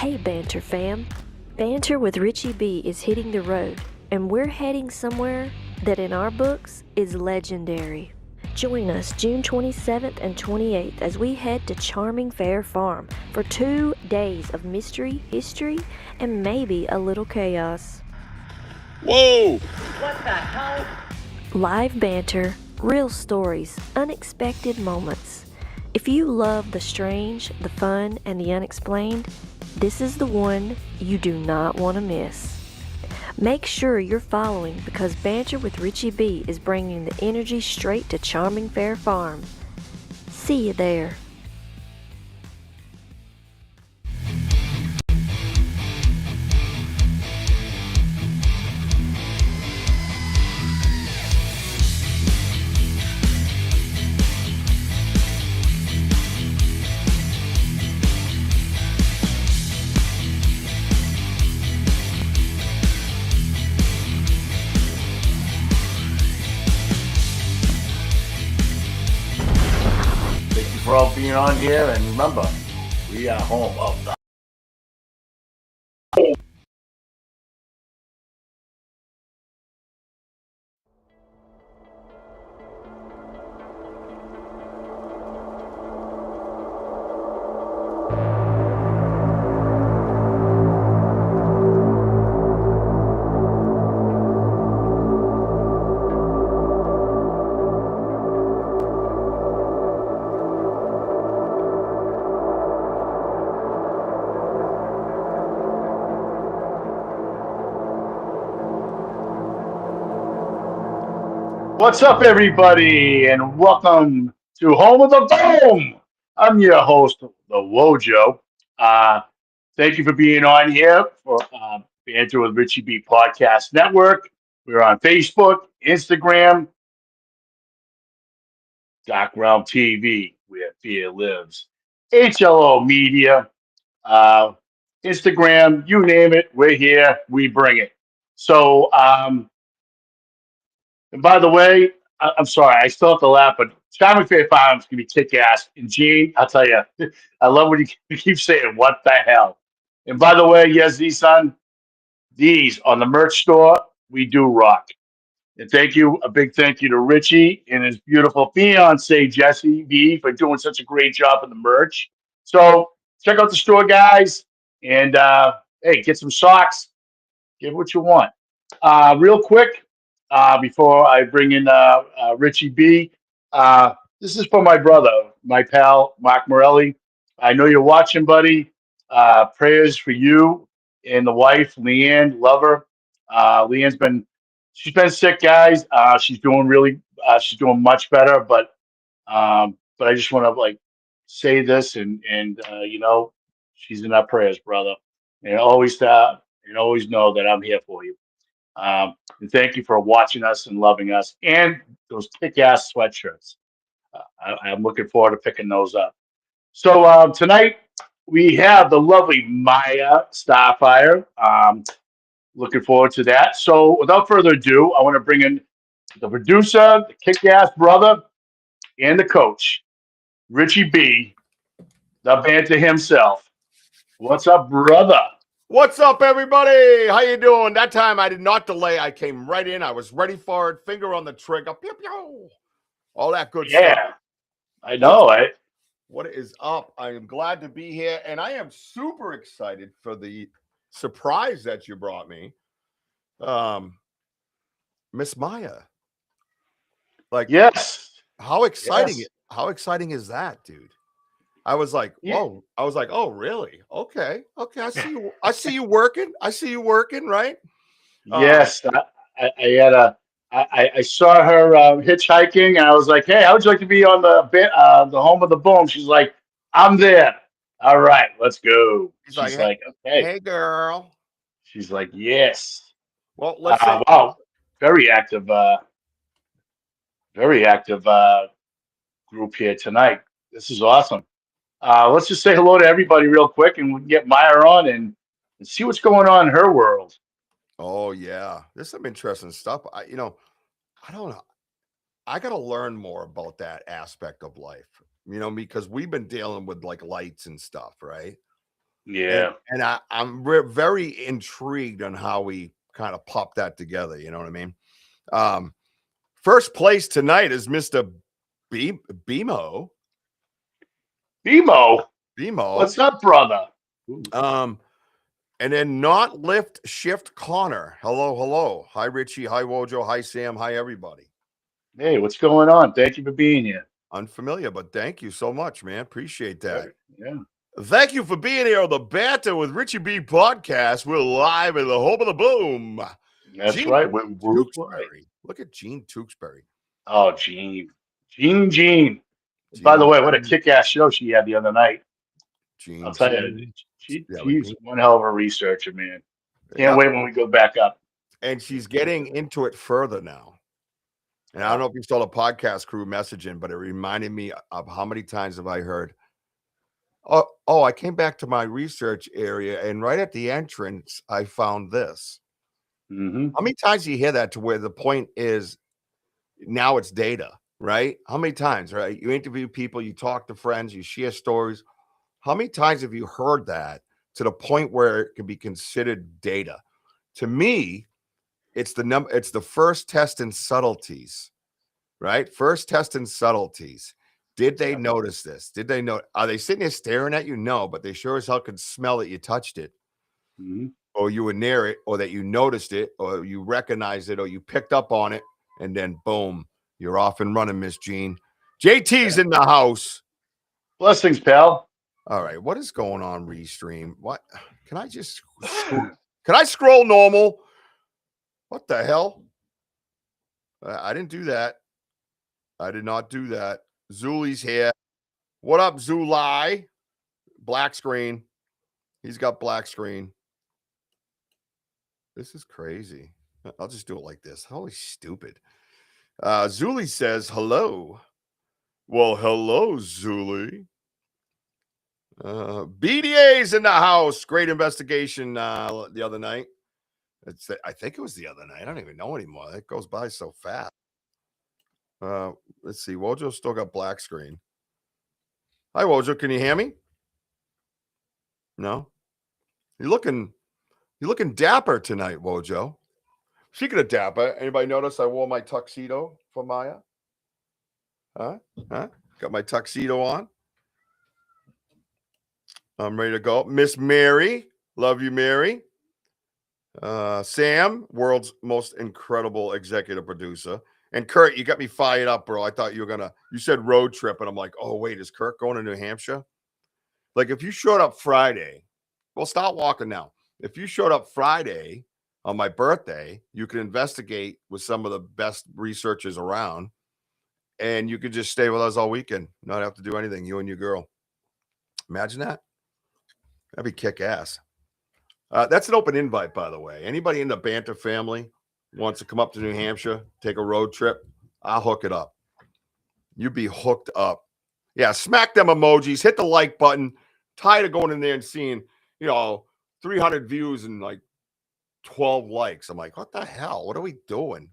Hey Banter fam, Banter with Richie B is hitting the road, and we're heading somewhere that in our books is legendary. Join us June 27th and 28th as we head to charming Fair Farm for 2 days of mystery, history, and maybe a little chaos. Whoa! What the hell? Live banter, real stories, unexpected moments. If you love the strange, the fun, and the unexplained, this is the one you do not want to miss. Make sure you're following because Banter with Richie B is bringing the energy straight to charming Fair Farm. See you there. For all being on here, and remember, we are home of the What's up, everybody, and welcome to Home of the Boom. I'm your host, the Wojo. Thank you for being on here for Banter with Richie B Podcast Network. We're on Facebook, Instagram, Dark Realm TV, where fear lives, HLO Media, uh, Instagram, you name it, we're here, we bring it. So, and by the way, I'm sorry, I still have to laugh, but Charming Fair Farms can be kick ass. And Gene, I'll tell you, I love when you keep saying, what the hell? And by the way, yes, these son, these on the merch store, we do rock. And thank you, a big thank you to Richie and his beautiful fiance, Jesse B, for doing such a great job on the merch. So check out the store, guys. And hey, get some socks, get what you want. Real quick, before I bring in Richie B, this is for my brother, my pal, Mark Morelli. I know you're watching, buddy. Prayers for you and the wife, Leanne, love her. She's been sick, guys. She's doing much better, but I just want to like say this and she's in our prayers, brother. And always know that I'm here for you. And thank you for watching us and loving us and those kick-ass sweatshirts. I'm looking forward to picking those up. So tonight we have the lovely Maya Starfire. Looking forward to that. So without further ado, I want to bring in the producer, the kick-ass brother, and the coach, Richie B, the Banter himself. What's up, brother? What's up, everybody? How you doing? That time I did not delay. I came right in. I was ready for it. Finger on the trigger. Pew, pew. All that good stuff. Yeah, I know. What is up? I am glad to be here, and I am super excited for the surprise that you brought me, Miss Maya. Like, Yes. how exciting! Yes. How exciting is that, dude? I was like, whoa. I was like, oh, really? Okay. I see you. I see you working. Right? Yes, I saw her hitchhiking, and I was like, "Hey, how would you like to be on the home of the boom?" She's like, "I'm there." All right, let's go. She's like, "Okay." Hey, girl. She's like, "Yes." Well, let's wow, very active group here tonight. This is awesome. Let's just say hello to everybody real quick, and we can get Maya on and see what's going on in her world. Oh yeah, there's some interesting stuff. I don't know. I got to learn more about that aspect of life. Because we've been dealing with like lights and stuff, right? Yeah. And I'm very intrigued on how we kind of pop that together. You know what I mean? First place tonight is Mr. BMO. BMO. BMO. What's up, brother? And then not lift shift Connor. Hello. Hi, Richie. Hi, Wojo. Hi, Sam. Hi, everybody. Hey, what's going on? Thank you for being here. Unfamiliar, but thank you so much, man. Appreciate that. Yeah. Thank you for being here on the Banter with Richie B Podcast. We're live in the home of the boom. That's Gene right. Tewksbury. Look at Gene Tewksbury. Oh, Gene. By the way, what a kick-ass show she had the other night. I'll tell you, she's one hell of a researcher, man. Can't wait when we go back up. And she's getting into it further now. And I don't know if you saw the podcast crew messaging, but it reminded me of how many times have I heard, oh, I came back to my research area, and right at the entrance, I found this. Mm-hmm. How many times do you hear that to where the point is now it's data, right? How many times, right? You interview people, you talk to friends, you share stories. How many times have you heard that to the point where it can be considered data? To me, it's the first test in subtleties, right? First test in subtleties. Did they notice this? Did they know? Are they sitting there staring at you? No, but they sure as hell could smell that you touched it, or you were near it, or that you noticed it, or you recognized it, or you picked up on it, and then boom, you're off and running, Miss Jean. JT's in the house. Blessings, pal. All right, what is going on, Restream? What? Can I scroll normal? What the hell? I didn't do that. I did not do that. Zuli's here. What up, Zulai? Black screen. He's got black screen. This is crazy. I'll just do it like this. Holy stupid. Zuli says hello. Well, hello, Zuli. BDA's in the house. Great investigation the other night. I think it was the other night. I don't even know anymore. It goes by so fast. Let's see. Wojo still got black screen. Hi, Wojo. Can you hear me? No. You're looking dapper tonight, Wojo. Speaking of dapper, anybody notice I wore my tuxedo for Maya? Huh? Got my tuxedo on. I'm ready to go. Miss Mary. Love you, Mary. Sam, world's most incredible executive producer. And Kurt, you got me fired up, bro. I thought you said road trip, and I'm like, oh, wait, is Kurt going to New Hampshire? Like, if you showed up Friday, well, start walking now. If you showed up Friday on my birthday, you could investigate with some of the best researchers around, and you could just stay with us all weekend, not have to do anything, you and your girl. Imagine that. That'd be kick-ass. That's an open invite, by the way. Anybody in the Banter family wants to come up to New Hampshire, take a road trip, I'll hook it up. You'd be hooked up. Yeah, smack them emojis, hit the like button. Tired of going in there and seeing, 300 views and like 12 likes. I'm like, what the hell? What are we doing?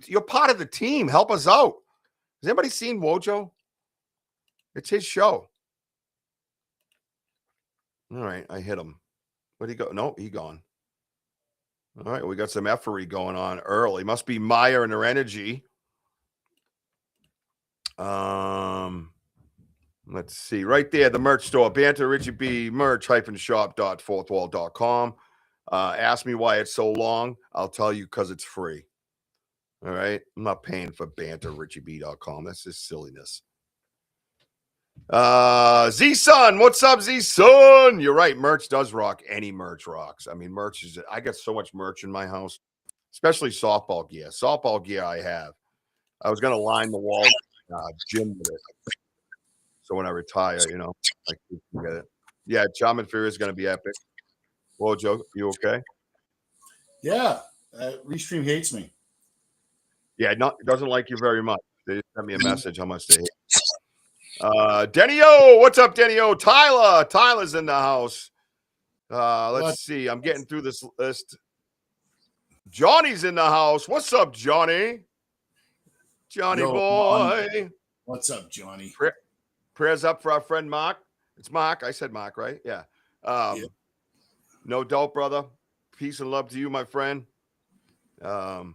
You're part of the team. Help us out. Has anybody seen Wojo? It's his show. All right, I hit him. Where'd he go? No, he gone. All right, we got some effery going on early. Must be Maya and her energy. Let's see. Right there, the merch store. Banter Richie B merch shop.fourthwall.com. Ask me why it's so long. I'll tell you because it's free. All right. I'm not paying for banterrichieb.com. That's just silliness. Z-Sun, what's up, Z-Sun? You're right. Merch does rock. Any merch rocks. I mean, I got so much merch in my house, especially softball gear. Softball gear I have. I was going to line the wall gym with it. So when I retire, I can get it. Yeah, Charmin Fury is going to be epic. Well, Joe, you okay? Yeah. Restream hates me. Yeah, doesn't like you very much. They just sent me a message how much they hate. Denny-O, what's up, Denny-O? Tyler's in the house. Let's see. I'm getting through this list. Johnny's in the house. What's up, Johnny? Johnny boy. What's up, Johnny? Prayers up for our friend Mark. It's Mark. I said Mark, right? Yeah. No doubt, brother. Peace and love to you, my friend. NBA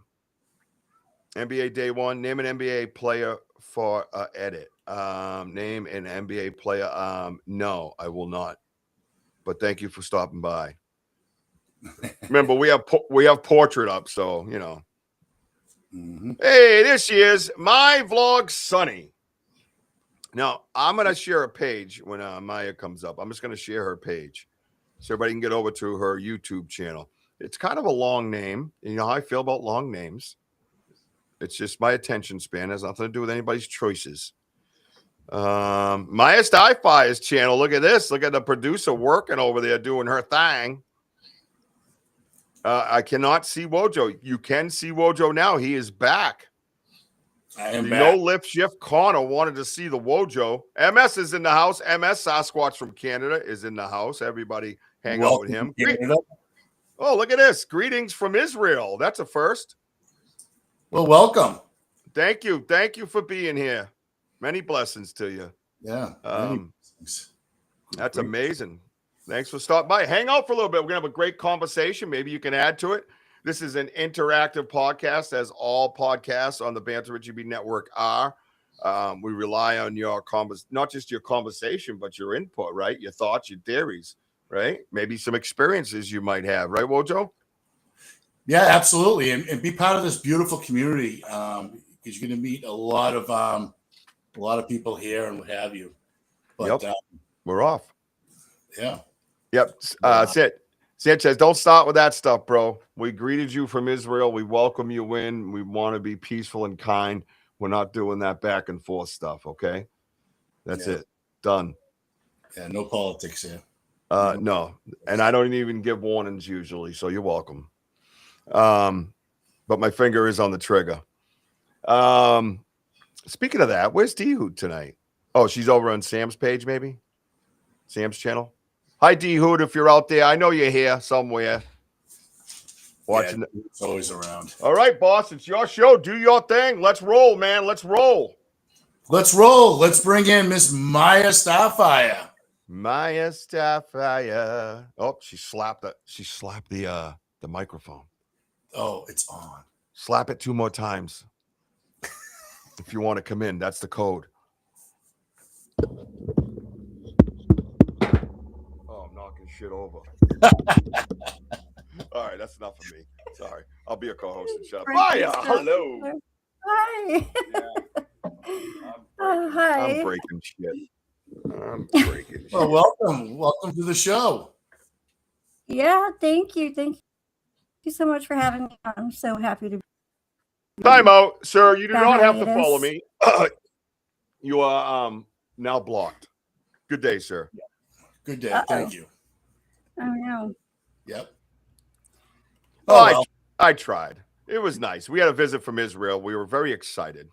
day one. Name an NBA player for edit. Name an NBA player. No, I will not. But thank you for stopping by. Remember, we have portrait up, so you know. Mm-hmm. Hey, this she is, my vlog Sunny. Now I'm gonna share a page when Maya comes up. I'm just gonna share her page so everybody can get over to her YouTube channel. It's kind of a long name. You know how I feel about long names. It's just my attention span. It has nothing to do with anybody's choices. Maya Sci-Fi's channel. Look at this. Look at the producer working over there doing her thing. I cannot see Wojo. You can see Wojo now. He is back. I am the back. No Lift Shift Connor wanted to see the Wojo. MS is in the house. MS Sasquatch from Canada is in the house. Everybody hang out with him. Oh, look at this. Greetings from Israel. That's a first. Well, welcome. Thank you. Thank you for being here. Many blessings to you. Yeah. That's amazing. Thanks for stopping by. Hang out for a little bit. We're going to have a great conversation. Maybe you can add to it. This is an interactive podcast, as all podcasts on the Banter Richie B Network are. We rely on your not just your conversation, but your input, right? Your thoughts, your theories, right? Maybe some experiences you might have, right, Wojo? Yeah, absolutely. And be part of this beautiful community because you're going to meet a lot of people here and what have you. But we're off. Yeah. Yep. Sanchez, don't start with that stuff, bro. We greeted you from Israel. We welcome you in. We want to be peaceful and kind. We're not doing that back and forth stuff, okay? That's it. Done. Yeah, no politics here. No. And I don't even give warnings usually, so you're welcome. But my finger is on the trigger. Speaking of that, where's D-Hoot tonight? Oh, she's over on Sam's page, maybe? Sam's channel? Hi, D-Hoot, if you're out there. I know you're here somewhere. Watching. Yeah, it's always around. All right, boss. It's your show. Do your thing. Let's roll, man. Let's roll. Let's roll. Let's bring in Miss Maya Starfire. Maya Starfire. Oh, she slapped the microphone. Oh, it's on. Slap it 2 more times. If you want to come in, that's the code. Oh, I'm knocking shit over. All right, that's enough of me. Sorry. I'll be a co-host and shut up. Maya, hello. Hi. Hi. I'm breaking shit. Well, welcome. Welcome to the show. Yeah, thank you. Thank you so much for having me on. I'm so happy to be. Time out, sir. You do not have to follow me. You are now blocked. Good day, sir. Good day. Thank you. Oh, no. Yep. Oh, I tried. It was nice. We had a visit from Israel. We were very excited.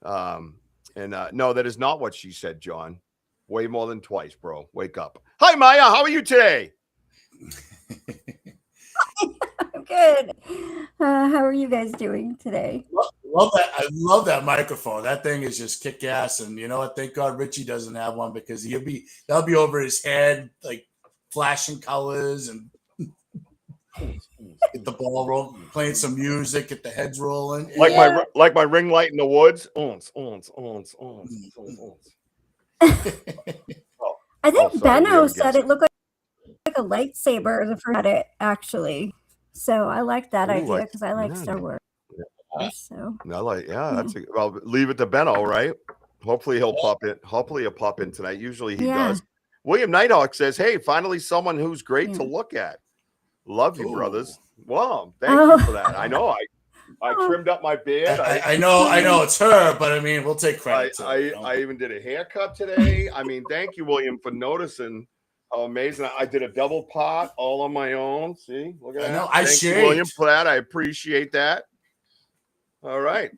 No, that is not what she said, John. Way more than twice, bro. Wake up. Hi, Maya. How are you today? I'm good. How are you guys doing today? Love that. I love that microphone. That thing is just kick ass. And you know what? Thank God Richie doesn't have one because that'll be over his head, like flashing colors and get the ball rolling, playing some music, get the heads rolling. Like my ring light in the woods. I think Benno said it looked like a lightsaber the first at it, actually. So I like that idea because I like Star Wars. So Well, leave it to Benno, right? Hopefully he'll pop in. Hopefully he'll pop in tonight. Usually he does. William Nighthawk says, "Hey, finally someone who's great to look at. Love you, brothers." Wow, thank you for that. I know I trimmed up my beard. I know it's her, but I mean we'll take credit. I even did a haircut today. I mean, thank you, William, for noticing. How amazing. I did a double pot all on my own. See, look at that. Thank you, William, for that. I appreciate that. All right.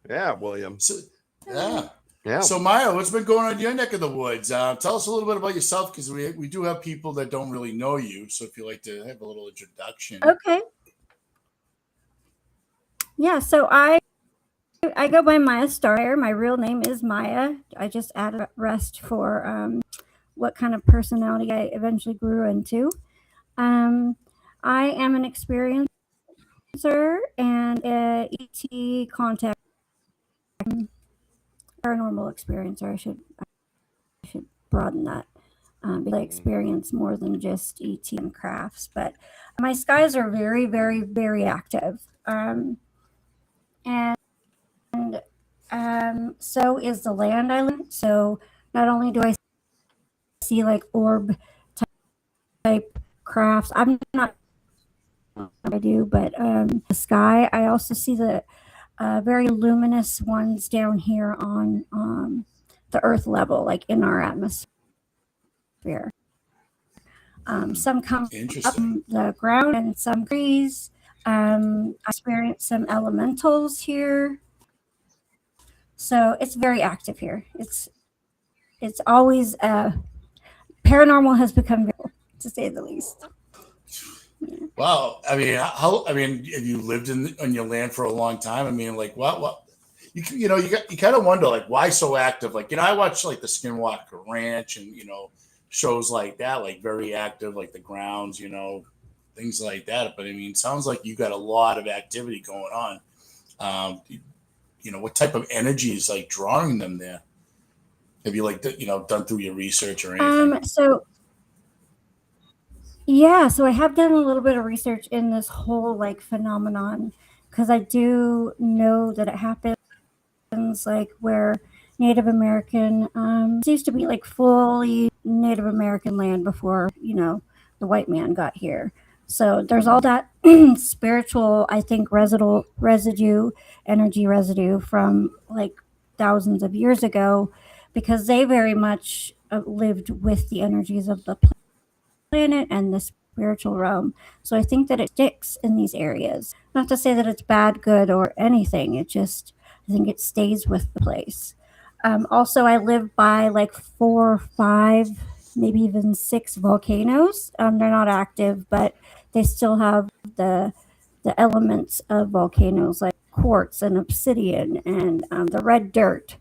Yeah, William. So Maya, what's been going on in your neck of the woods? Tell us a little bit about yourself because we do have people that don't really know you. So if you'd like to have a little introduction. Okay. Yeah, so I go by Maya Starfire. My real name is Maya. I just added rest for what kind of personality I eventually grew into. I am an experiencer and a ET contact, paranormal experiencer. I should broaden that. Because I experience more than just ET and crafts, but my skies are very, very, very active. And so is the land I live in. So not only do I see like orb type crafts, I'm not I do, but the sky, I also see the very luminous ones down here on the earth level, like in our atmosphere. Some come up the ground and some breeze. I experience some elementals here. So it's very active here. It's always paranormal has become real, to say the least. Yeah. Wow. I mean, have you lived on your land for a long time? I mean, like what you kind of wonder, like, why so active? Like, I watch like the Skinwalker Ranch and, shows like that, like very active, like the grounds, things like that. But I mean, it sounds like you got a lot of activity going on. What type of energy is like drawing them there? Have you done through your research or anything? So I have done a little bit of research in this whole like phenomenon, because I do know that it happens like where Native American used to be like fully Native American land before the white man got here. So there's all that spiritual, I think, energy residue from like thousands of years ago, because they very much lived with the energies of the planet and the spiritual realm. So I think that it sticks in these areas. Not to say that it's bad, good, or anything. I think it stays with the place. Also, I live by like 4 or 5, maybe even 6 volcanoes. They're not active, but they still have the elements of volcanoes, like quartz and obsidian and the red dirt.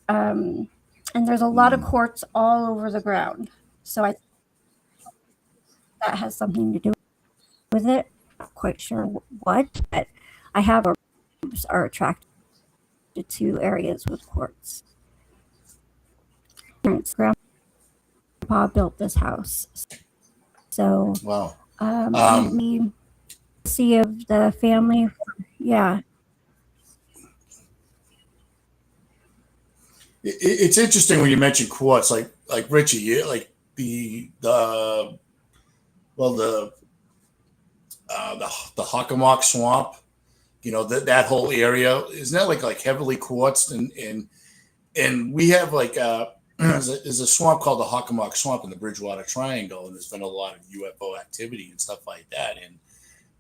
And there's a lot of quartz all over the ground. So I think that has something to do with it. Not quite sure what, but I have orbs are attracted to areas with quartz. Grandpa built this house, so wow. We see of the family, yeah. It's interesting when you mention quartz, like Richie, like the Hockomock Swamp, that whole area, isn't that like heavily quartzed, and we have like there's a swamp called the Hockomock Swamp in the Bridgewater Triangle, and there's been a lot of UFO activity and stuff like that.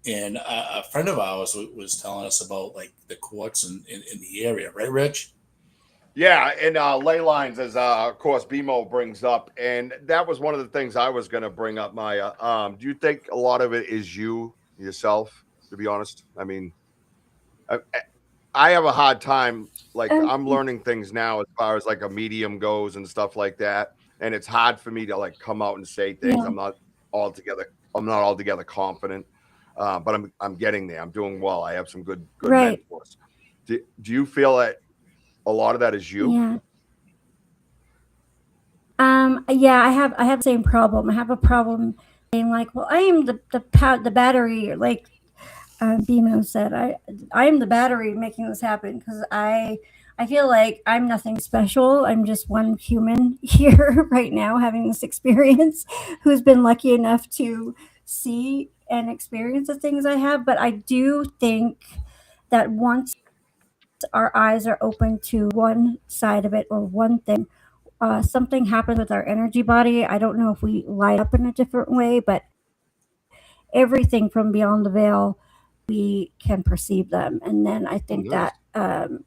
And a friend of ours was telling us about like the quartz in the area, right, Rich? Yeah, and ley lines, as of course BMO brings up, and that was one of the things I was going to bring up, Maya. Do you think a lot of it is yourself, to be honest? I mean, I have a hard time, like I'm learning things now as far as like a medium goes and stuff like that, and it's hard for me to like come out and say things. Yeah. I'm not altogether confident, but I'm getting there. I'm doing well. I have some good right. mentors. Do you feel that a lot of that is you? Yeah. Yeah, I have the same problem. I have a problem being like, well, I am the battery, like BMO said, I am the battery making this happen, because I feel like I'm nothing special. I'm just one human here right now having this experience, who's been lucky enough to see and experience the things I have. But I do think that once our eyes are open to one side of it or one thing, something happens with our energy body. I don't know if we light up in a different way, but everything from beyond the veil, we can perceive them. And then I think that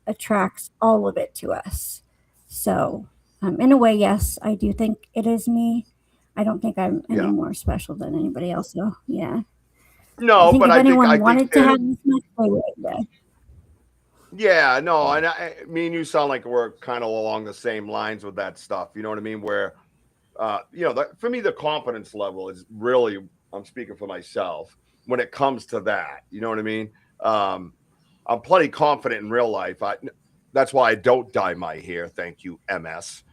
attracts all of it to us. So in a way, yes, I do think it is me. I don't think I'm any more special than anybody else. So yeah. No, but if anyone wanted to have this much, they would. Yeah, no, and me and you sound like we're kind of along the same lines with that stuff. You know what I mean? Where For me, the confidence level is really, I'm speaking for myself when it comes to that. You know what I mean? I'm plenty confident in real life. That's why I don't dye my hair. Thank you, MS.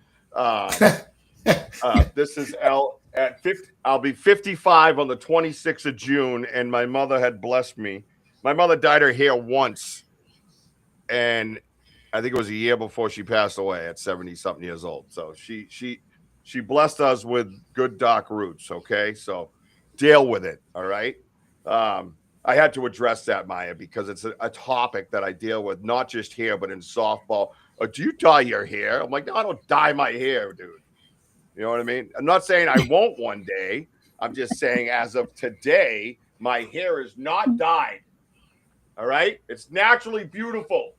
This is L at 50. I'll be 55 on the 26th of June, and my mother had blessed me. My mother dyed her hair once, and I think it was a year before she passed away at 70-something years old. So she blessed us with good dark roots. Okay, so deal with it. All right. I had to address that, Maya, because it's a topic that I deal with, not just here, but in softball. Do you dye your hair? I'm like, no, I don't dye my hair, dude. You know what I mean? I'm not saying I won't one day. I'm just saying as of today, my hair is not dyed. All right? It's naturally beautiful.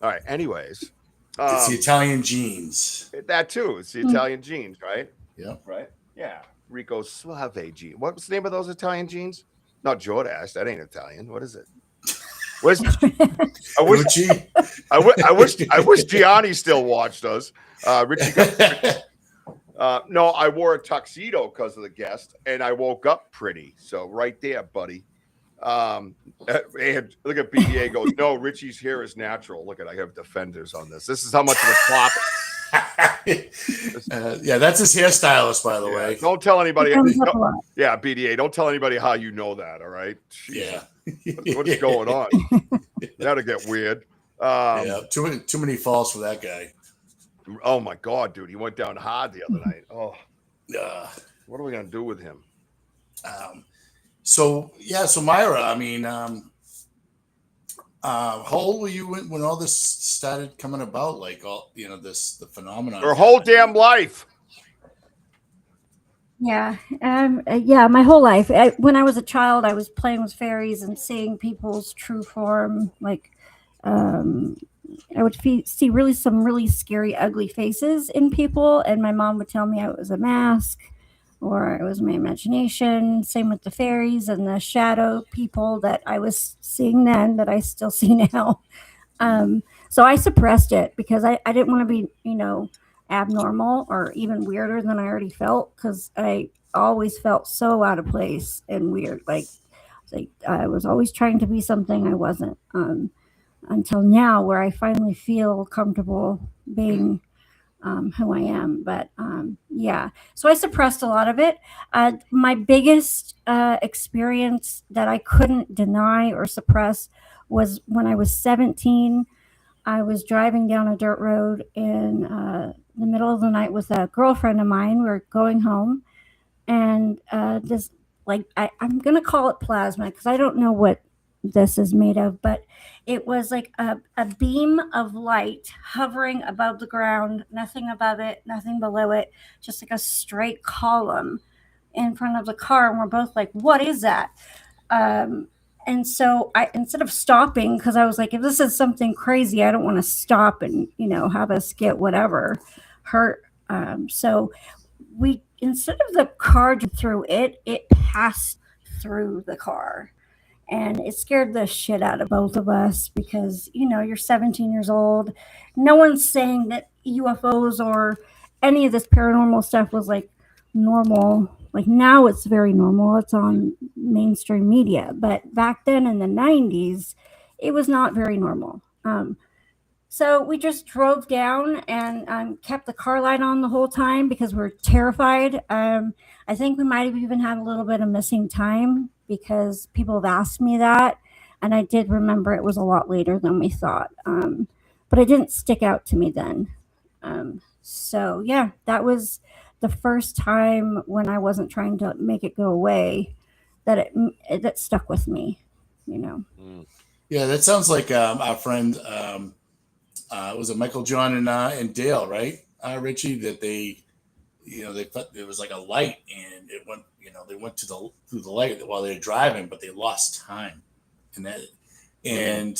All right. Anyways. It's the Italian genes. That too. It's the Italian genes, right? Yeah. Right? Yeah. Rico Suave gene. What's the name of those Italian genes? Not Jordache. That ain't Italian. What is it? I wish Gianni still watched us. Richie. No, I wore a tuxedo because of the guest, and I woke up pretty. So right there, buddy. And look at BDA goes, no, Richie's hair is natural. Look at, I have defenders on this. This is how much of a flop. Yeah, that's his hairstylist, by the way. Don't tell anybody. Yeah, BDA. Don't tell anybody how you know that. All right. Yeah. What's going on? That'll get weird. Yeah, too many falls for that guy. Oh my God, dude, he went down hard the other night. Oh, what are we gonna do with him? So Myra, I mean, how old were you when all this started coming about? Like the phenomenon. Her whole damn life. Yeah, my whole life. When I was a child, I was playing with fairies and seeing people's true form. Like, I would see some really scary, ugly faces in people, and my mom would tell me it was a mask or it was my imagination. Same with the fairies and the shadow people that I was seeing then that I still see now. So I suppressed it because I didn't want to be, abnormal or even weirder than I already felt, because I always felt so out of place and weird. Like I was always trying to be something I wasn't, until now, where I finally feel comfortable being who I am. But so I suppressed a lot of it. My biggest experience that I couldn't deny or suppress was when I was 17. I was driving down a dirt road in the middle of the night with a girlfriend of mine. We were going home, and this, I'm going to call it plasma because I don't know what this is made of, but it was like a beam of light hovering above the ground, nothing above it, nothing below it, just like a straight column in front of the car. And we're both like, what is that? And so I, instead of stopping, because I was like, if this is something crazy, I don't want to stop and, have us get whatever hurt. So we, instead of the car through it passed through the car. And it scared the shit out of both of us because, you're 17 years old. No one's saying that UFOs or any of this paranormal stuff was like normal. Like now it's very normal. It's on mainstream media. But back then in the 90s, it was not very normal. So we just drove down and kept the car light on the whole time because we're terrified. I think we might have even had a little bit of missing time because people have asked me that. And I did remember it was a lot later than we thought. But it didn't stick out to me then. So yeah, that was the first time when I wasn't trying to make it go away that that stuck with me, Yeah, that sounds like our friend, was it Michael, John, and Dale, right, Richie? That they thought there was like a light and it went, they went through the light while they were driving, but they lost time, and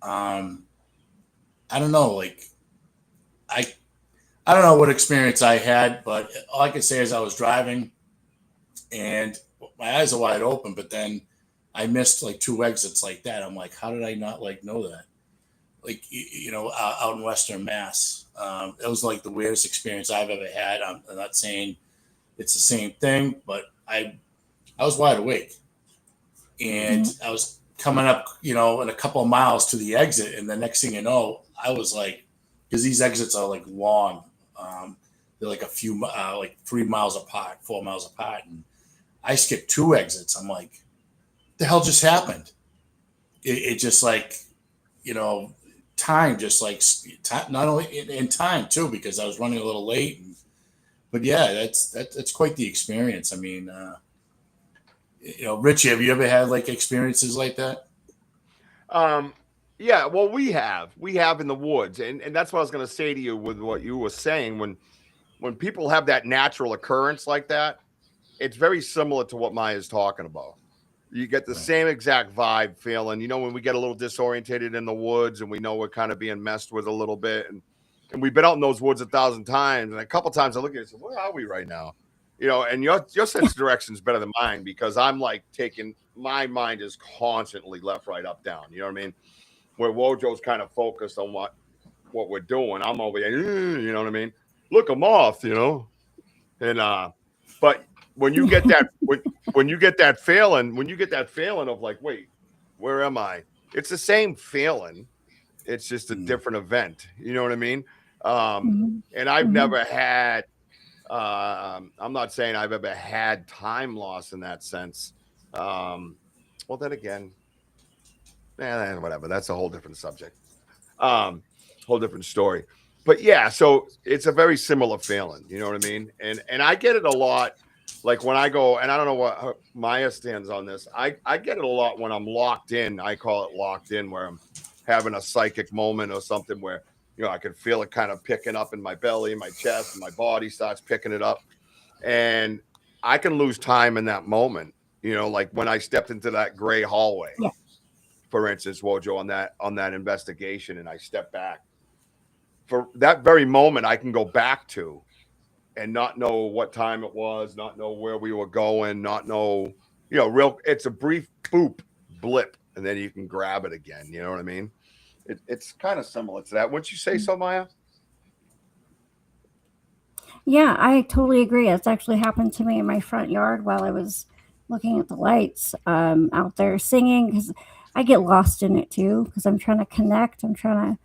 I don't know, like I don't know what experience I had, but all I could say is I was driving and my eyes are wide open, but then I missed like two exits like that. I'm like, how did I not know that? like out in Western Mass. It was like the weirdest experience I've ever had. I'm not saying it's the same thing, but I was wide awake, and I was coming up, in a couple of miles to the exit, and the next thing you know, I was like, because these exits are like long, they're like a few, like 3 miles apart, 4 miles apart, and I skipped 2 exits. I'm like, what the hell just happened? It just like, time just like not only in time too, because I was running a little late. But yeah, that's quite the experience. I mean, Richie, have you ever had like experiences like that? Yeah, well, we have in the woods, and that's what I was going to say to you with what you were saying. When people have that natural occurrence like that, it's very similar to what Maya's talking about. You get the same exact vibe feeling, when we get a little disorientated in the woods and we know we're kind of being messed with a little bit. And we've been out in those woods 1,000 times. And a couple times I look at it and say, where are we right now? And your sense of direction is better than mine, because I'm like my mind is constantly left, right, up, down. You know what I mean? Where Wojo's kind of focused on what we're doing. I'm over here, you know what I mean? Look, I'm off, and, but when you get that, when you get that feeling of like, wait, where am I? It's the same feeling. It's just a different event. You know what I mean? And I've never had, I'm not saying I've ever had time loss in that sense. Well, then again, whatever. That's a whole different subject. Whole different story. But yeah, so it's a very similar feeling. You know what I mean? And I get it a lot. Like when I go, and I don't know what Maya stands on this. I get it a lot when I'm locked in. I call it locked in, where I'm having a psychic moment or something where, I can feel it kind of picking up in my belly, my chest, and my body starts picking it up. And I can lose time in that moment. Like when I stepped into that gray hallway, for instance, Wojo, on that investigation, and I stepped back. For that very moment, I can go back to and not know what time it was, not know where we were going, not know, it's a brief blip, and then you can grab it again. You know what I mean? It's kind of similar to that. Wouldn't you say so, Maya? Yeah, I totally agree. It's actually happened to me in my front yard while I was looking at the lights out there singing, because I get lost in it too, because I'm trying to connect. I'm trying to,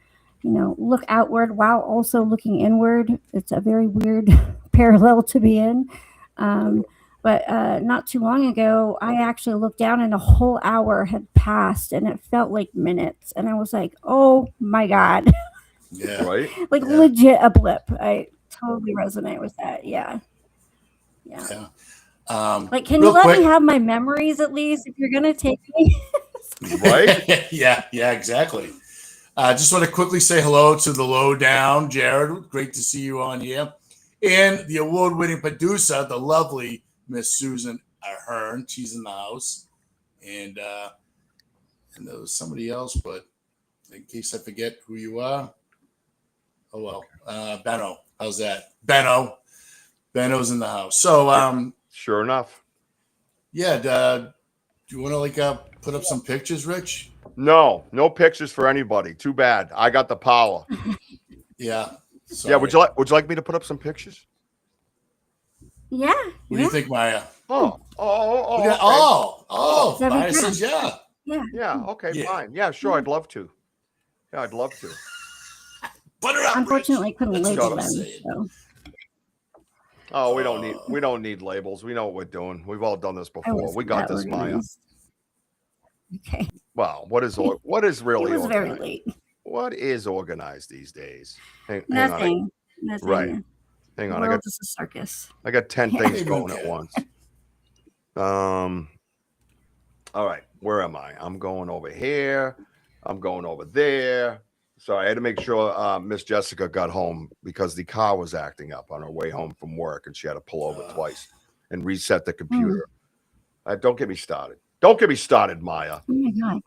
look outward while also looking inward. It's a very weird parallel to be in. But not too long ago, I actually looked down and a whole hour had passed, and it felt like minutes. And I was like, oh my God. Yeah. Right. Like legit a blip. I totally resonate with that. Yeah. Like, can you let me have my memories at least if you're going to take me? Right. yeah, exactly. Just want to quickly say hello to the Lowdown, Jared. Great to see you on here. And the award-winning producer, the lovely Miss Susan Ahern. She's in the house. And there was somebody else, but in case I forget who you are. Oh, well. Benno. How's that? Benno's in the house. So, sure enough. Yeah. Do you want to put up some pictures, Rich? No pictures for anybody. Too bad. I got the power. Yeah. Sorry. Yeah. Would you like me to put up some pictures? Yeah. What do you think, Maya? Oh. Maya says yeah. Yeah. Okay. Fine. Yeah. Sure. I'd love to. Yeah. I'd love to. Put her up. Unfortunately, couldn't label them. So. Oh, we don't need labels. We know what we're doing. We've all done this before. We got this, Maya. Okay. Wow. What is really it was organized? Very late. What is organized these days? Nothing. Right. Hang on. I got just a circus. I got 10 things going at once. All right. Where am I? I'm going over here. I'm going over there. So I had to make sure Miss Jessica got home because the car was acting up on her way home from work, and she had to pull over twice and reset the computer. Don't get me started. Don't get me started, Maya. Oh my God.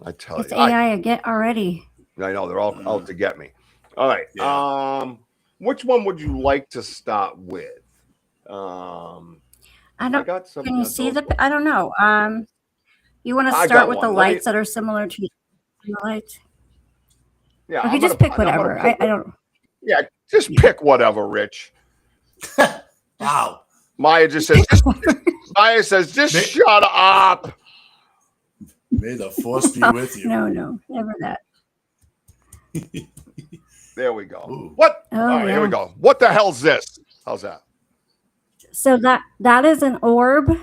I tell it's you. AI get already. I know they're all out to get me. All right. Yeah. Which one would you like to start with? I got can you see I don't know. You want to start with the lights that are similar to the lights. Yeah, Okay, just pick whatever. I don't. Yeah, just pick whatever, Rich. Wow. Maya just says. Maya says, just shut up. May the force be with you. No, never that. There we go. Ooh. What? Oh, All right, yeah. here we go. What the hell's this? How's that? So that is an orb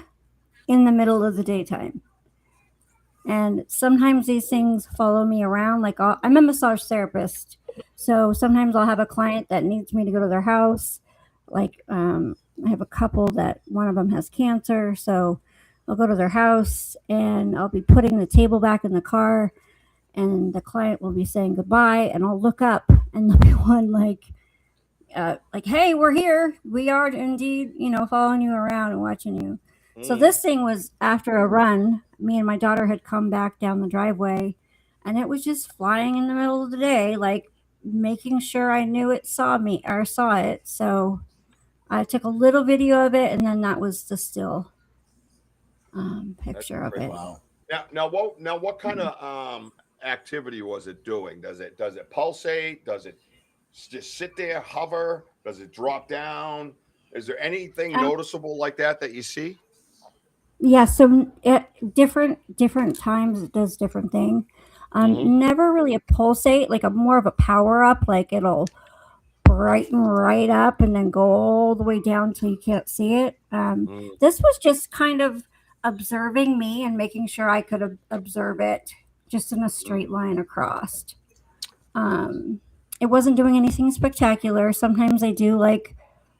in the middle of the daytime. And sometimes these things follow me around. Like I'm a massage therapist. So sometimes I'll have a client that needs me to go to their house. Like I have a couple that one of them has cancer. So I'll go to their house and I'll be putting the table back in the car. And the client will be saying goodbye. And I'll look up and there'll be one like, hey, we're here. We are indeed, following you around and watching you. So this thing was after a run. Me and my daughter had come back down the driveway, and it was just flying in the middle of the day, like making sure I knew it saw me or saw it. So I took a little video of it, and then that was the still picture of it. Wow. Now what kind of activity was it doing? Does it pulsate? Does it just sit there, hover? Does it drop down? Is there anything noticeable like that you see? Yeah, so at different times it does different thing. Never really a pulsate, like a more of a power up, like it'll brighten right up and then go all the way down till you can't see it. This was just kind of observing me and making sure I could observe it just in a straight line across. It wasn't doing anything spectacular. Sometimes they do like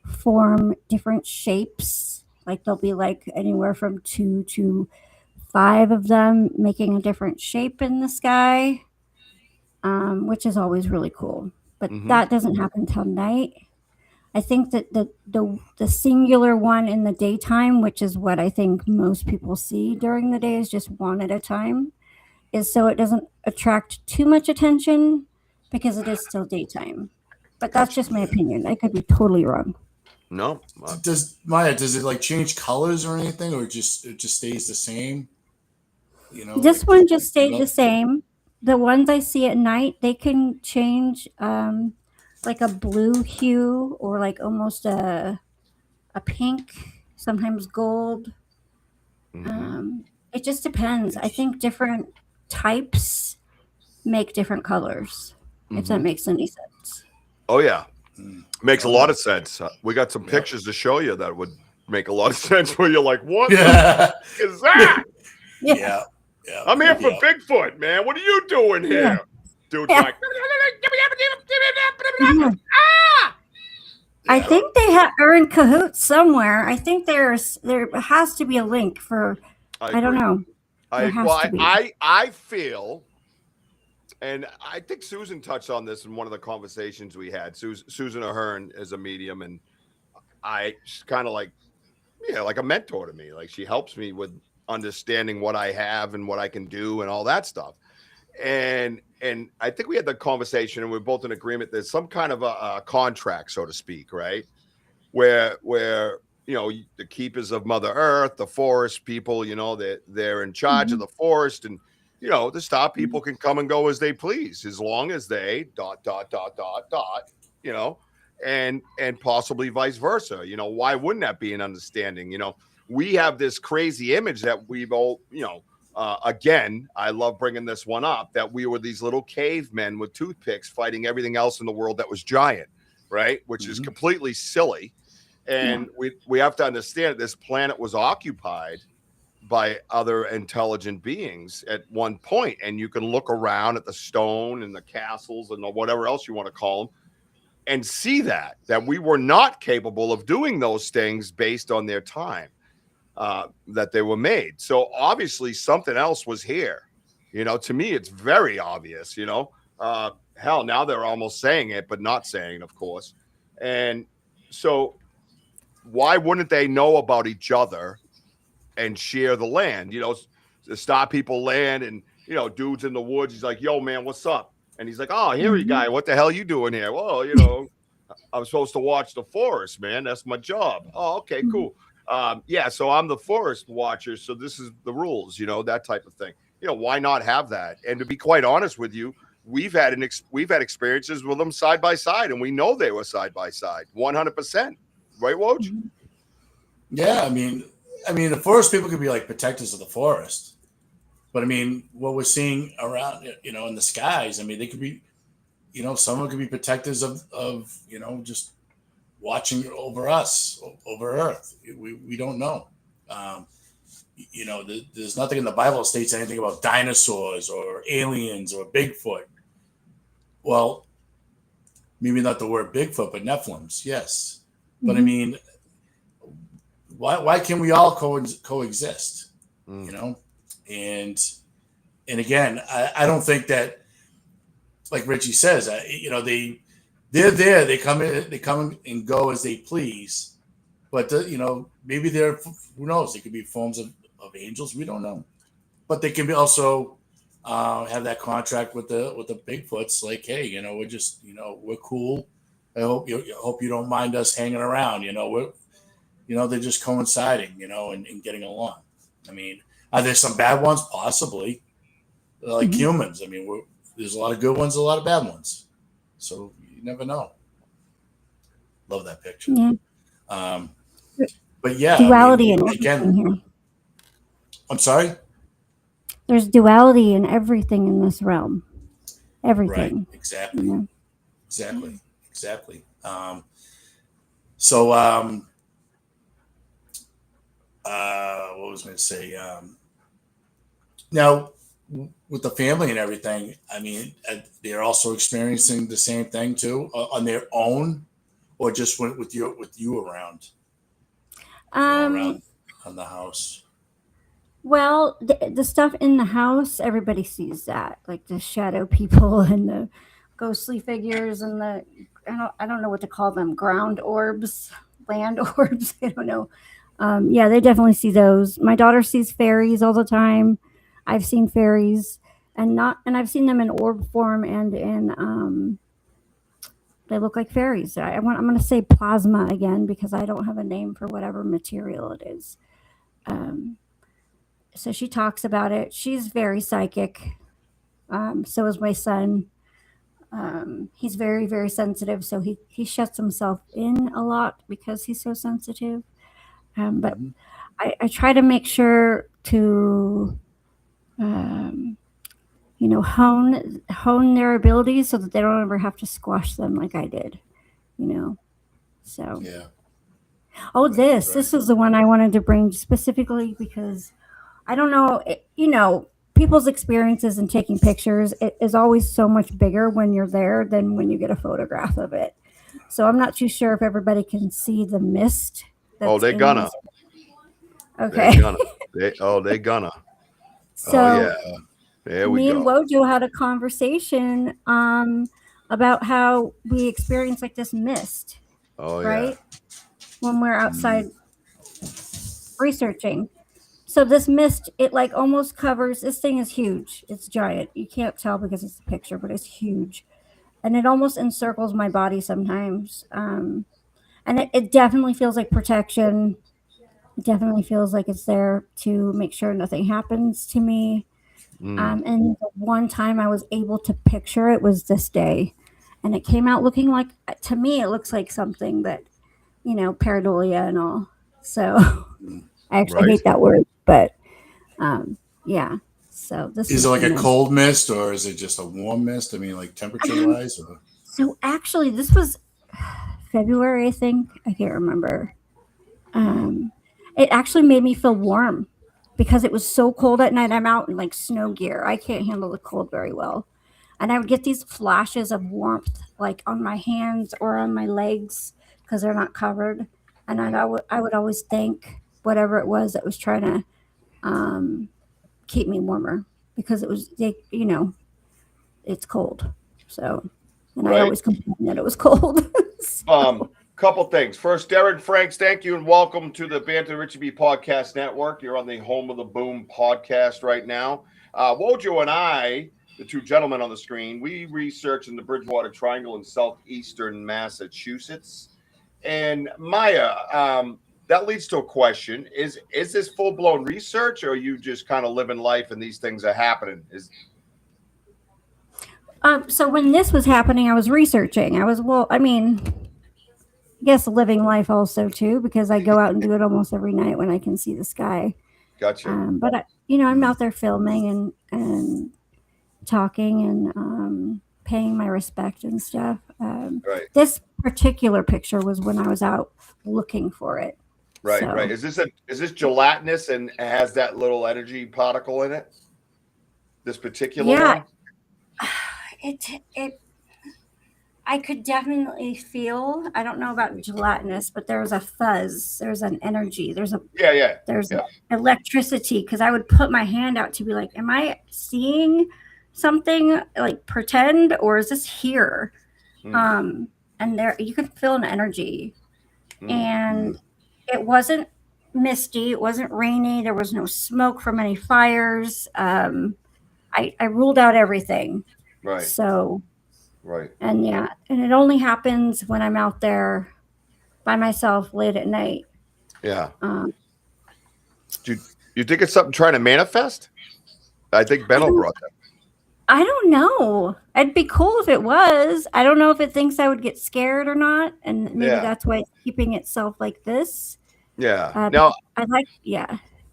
form different shapes. Like there'll be like anywhere from 2 to 5 of them making a different shape in the sky, which is always really cool. But that doesn't happen till night. I think that the singular one in the daytime, which is what I think most people see during the day, is just one at a time, is so it doesn't attract too much attention because it is still daytime. But that's just my opinion. I could be totally wrong. No. Does it like change colors or anything, or it just stays the same? This like, one just stayed the same. The ones I see at night, they can change like a blue hue or like almost a pink, sometimes gold. It just depends. I think different types make different colors, if that makes any sense. Oh yeah. Makes a lot of sense. We got some pictures to show you that would make a lot of sense where you're like, what is that? Yeah. I'm here for Bigfoot, man. What are you doing here? Yeah. Dude's Yeah. like, I think they are in cahoots somewhere. I think there has to be a link for. I don't know. I feel, and I think Susan touched on this in one of the conversations we had. Susan Ahern is a medium, and she's kind of like a mentor to me. Like she helps me with understanding what I have and what I can do and all that stuff. And I think we had the conversation, and we're both in agreement. There's some kind of a contract, so to speak, right? Where the keepers of Mother Earth, the forest people, they're in charge of the forest, and the star people can come and go as they please, as long as they ... and possibly vice versa. Why wouldn't that be an understanding? We have this crazy image that we've all, again, I love bringing this one up, that we were these little cavemen with toothpicks fighting everything else in the world that was giant, right? Which is completely silly. And we have to understand that this planet was occupied by other intelligent beings at one point. And you can look around at the stone and the castles and whatever else you want to call them and see that we were not capable of doing those things based on their time that they were made. So obviously something else was here. To me, it's very obvious, hell, now they're almost saying it, but not saying it, of course. And so why wouldn't they know about each other and share the land? The star people land, and dudes in the woods, he's like, yo man, what's up? And he's like, oh, here you guy, what the hell you doing here? Well, I'm supposed to watch the forest, man, that's my job. Oh, okay, cool. So I'm the forest watcher, so this is the rules, that type of thing. why not have that? And to be quite honest with you, we've had experiences with them side by side, and we know they were side by side, 100%. Right, Woj? Yeah, I mean, the forest people could be like protectors of the forest, but I mean, what we're seeing around, in the skies, I mean, they could be, someone could be protectors of just watching over us, over Earth. We don't know. There's nothing in the Bible that states anything about dinosaurs or aliens or Bigfoot. Well, maybe not the word Bigfoot, but Nephilims, yes. But I mean, why can we all coexist? And again, I don't think that, like Richie says, they're there. They come and go as they please. But maybe they're, who knows? They could be forms of angels. We don't know. But they can be also have that contract with the Bigfoots. Like, hey, we're just we're cool. I hope you don't mind us hanging around. They're just coinciding. And getting along. I mean, are there some bad ones? Possibly. Like humans. I mean, there's a lot of good ones, a lot of bad ones. So you never know. Love that picture. Yeah. But yeah, duality in again, everything here. I'm sorry? There's duality in everything in this realm. Everything. Right. Exactly. Yeah. Exactly. What was I going to say? Now, with the family and everything, I mean, they're also experiencing the same thing too on their own, or just with you around, around on the house. Well, the stuff in the house, everybody sees that, like the shadow people and the ghostly figures and the I don't know what to call them, ground orbs, land orbs. I don't know. Yeah, they definitely see those. My daughter sees fairies all the time. I've seen fairies, and I've seen them in orb form and in they look like fairies. I'm going to say plasma again because I don't have a name for whatever material it is. So she talks about it. She's very psychic. So is my son. He's very, very sensitive. So he shuts himself in a lot because he's so sensitive. But I try to make sure to, hone their abilities so that they don't ever have to squash them like I did, So. Yeah. Oh, this was the one I wanted to bring specifically because I don't know, people's experiences in taking pictures, it is always so much bigger when you're there than when you get a photograph of it. So I'm not too sure if everybody can see the mist. They're gonna. Okay. They're gonna. So there we me go. and Wojo had a conversation about how we experience like this mist. Oh, right? Yeah. When we're outside researching. So this mist, it like almost covers, this thing is huge. It's giant. You can't tell because it's a picture, but it's huge. And it almost encircles my body sometimes. And it definitely feels like protection. It definitely feels like it's there to make sure nothing happens to me. And the one time I was able to picture it was this day. And it came out looking like, to me, it looks like something that, pareidolia and all. So I actually hate that word, but yeah. So this is it like a cold mist or is it just a warm mist? I mean, like temperature wise? Or? So actually, this was February, I think. I can't remember. It actually made me feel warm because it was so cold at night. I'm out in like snow gear. I can't handle the cold very well. And I would get these flashes of warmth like on my hands or on my legs because they're not covered. And I would always thank whatever it was that was trying to keep me warmer because it was, it's cold. So, and I always complained that it was cold. Couple things. First, Derek Franks, thank you and welcome to the Banter Richie B Podcast Network. You're on the Home of the Boom podcast right now. Wojo and I, the two gentlemen on the screen, we research in the Bridgewater Triangle in southeastern Massachusetts. And Maya, that leads to a question: Is this full blown research, or are you just kind of living life and these things are happening? So when this was happening, I was researching. I guess living life also too, because I go out and do it almost every night when I can see the sky. Gotcha. But I'm out there filming and talking and paying my respect and stuff. Right. This particular picture was when I was out looking for it. Right. So, Right. Is this gelatinous and has that little energy particle in it? This particular one? I could definitely feel, I don't know about gelatinous, but there's a fuzz, there's an energy, there's electricity, because I would put my hand out to be like, am I seeing something, like pretend, or is this here? And there you can feel an energy. And it wasn't misty, it wasn't rainy, there was no smoke from any fires. I ruled out everything. Right. So right. And it only happens when I'm out there by myself late at night. Yeah. Do you think it's something trying to manifest? I think Benno brought that. I don't know. It'd be cool if it was. I don't know if it thinks I would get scared or not, and maybe that's why it's keeping itself like this. Yeah. Now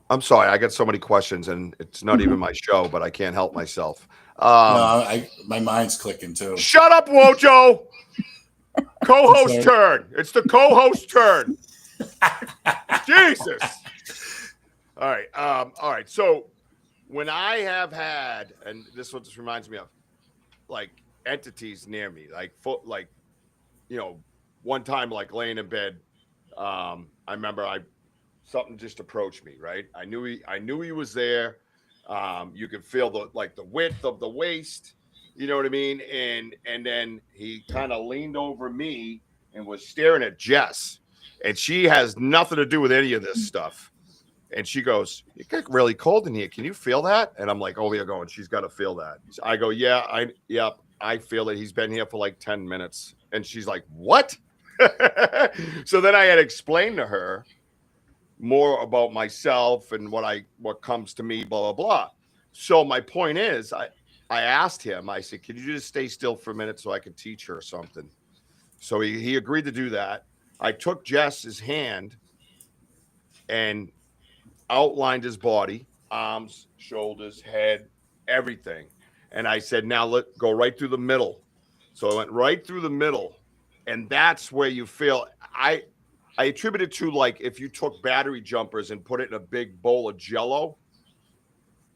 I'm sorry, I got so many questions, and it's not even my show, but I can't help myself. My mind's clicking too. Shut up, Wojo. Co-host turn. It's the co-host turn. Jesus. All right. So when I have had, and this is what this reminds me of, like entities near me, one time, like laying in bed, I remember something just approached me. Right, I knew he was there. You could feel the width of the waist, you know what I mean? And then he kind of leaned over me and was staring at Jess, and she has nothing to do with any of this stuff. And she goes, "It got really cold in here. Can you feel that?" And I'm like, "Oh, you're going. She's got to feel that." I go, "Yeah, I feel it. He's been here for like 10 minutes." And she's like, "What?" So then I had explained to her more about myself and what comes to me, blah, blah, blah. So my point is, I asked him, I said, "Could you just stay still for a minute so I could teach her something?" So he agreed to do that. I took Jess's hand and outlined his body, arms, shoulders, head, everything. And I said, "Now go right through the middle." So I went right through the middle. And that's where you feel, I attribute it to like if you took battery jumpers and put it in a big bowl of Jello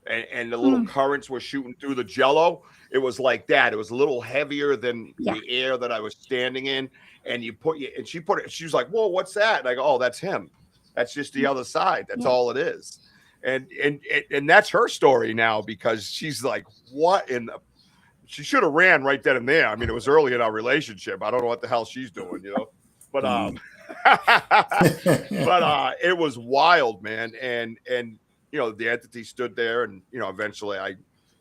and the little currents were shooting through the Jello. It was like that. It was a little heavier than the air that I was standing in. And she was like, "Whoa, what's that?" And I go, "Oh, that's him. That's just the other side. That's all it is." And that's her story now, because she's like, "What in the?" She should have ran right then and there. I mean, it was early in our relationship. I don't know what the hell she's doing, but it was wild, man. And the entity stood there, and eventually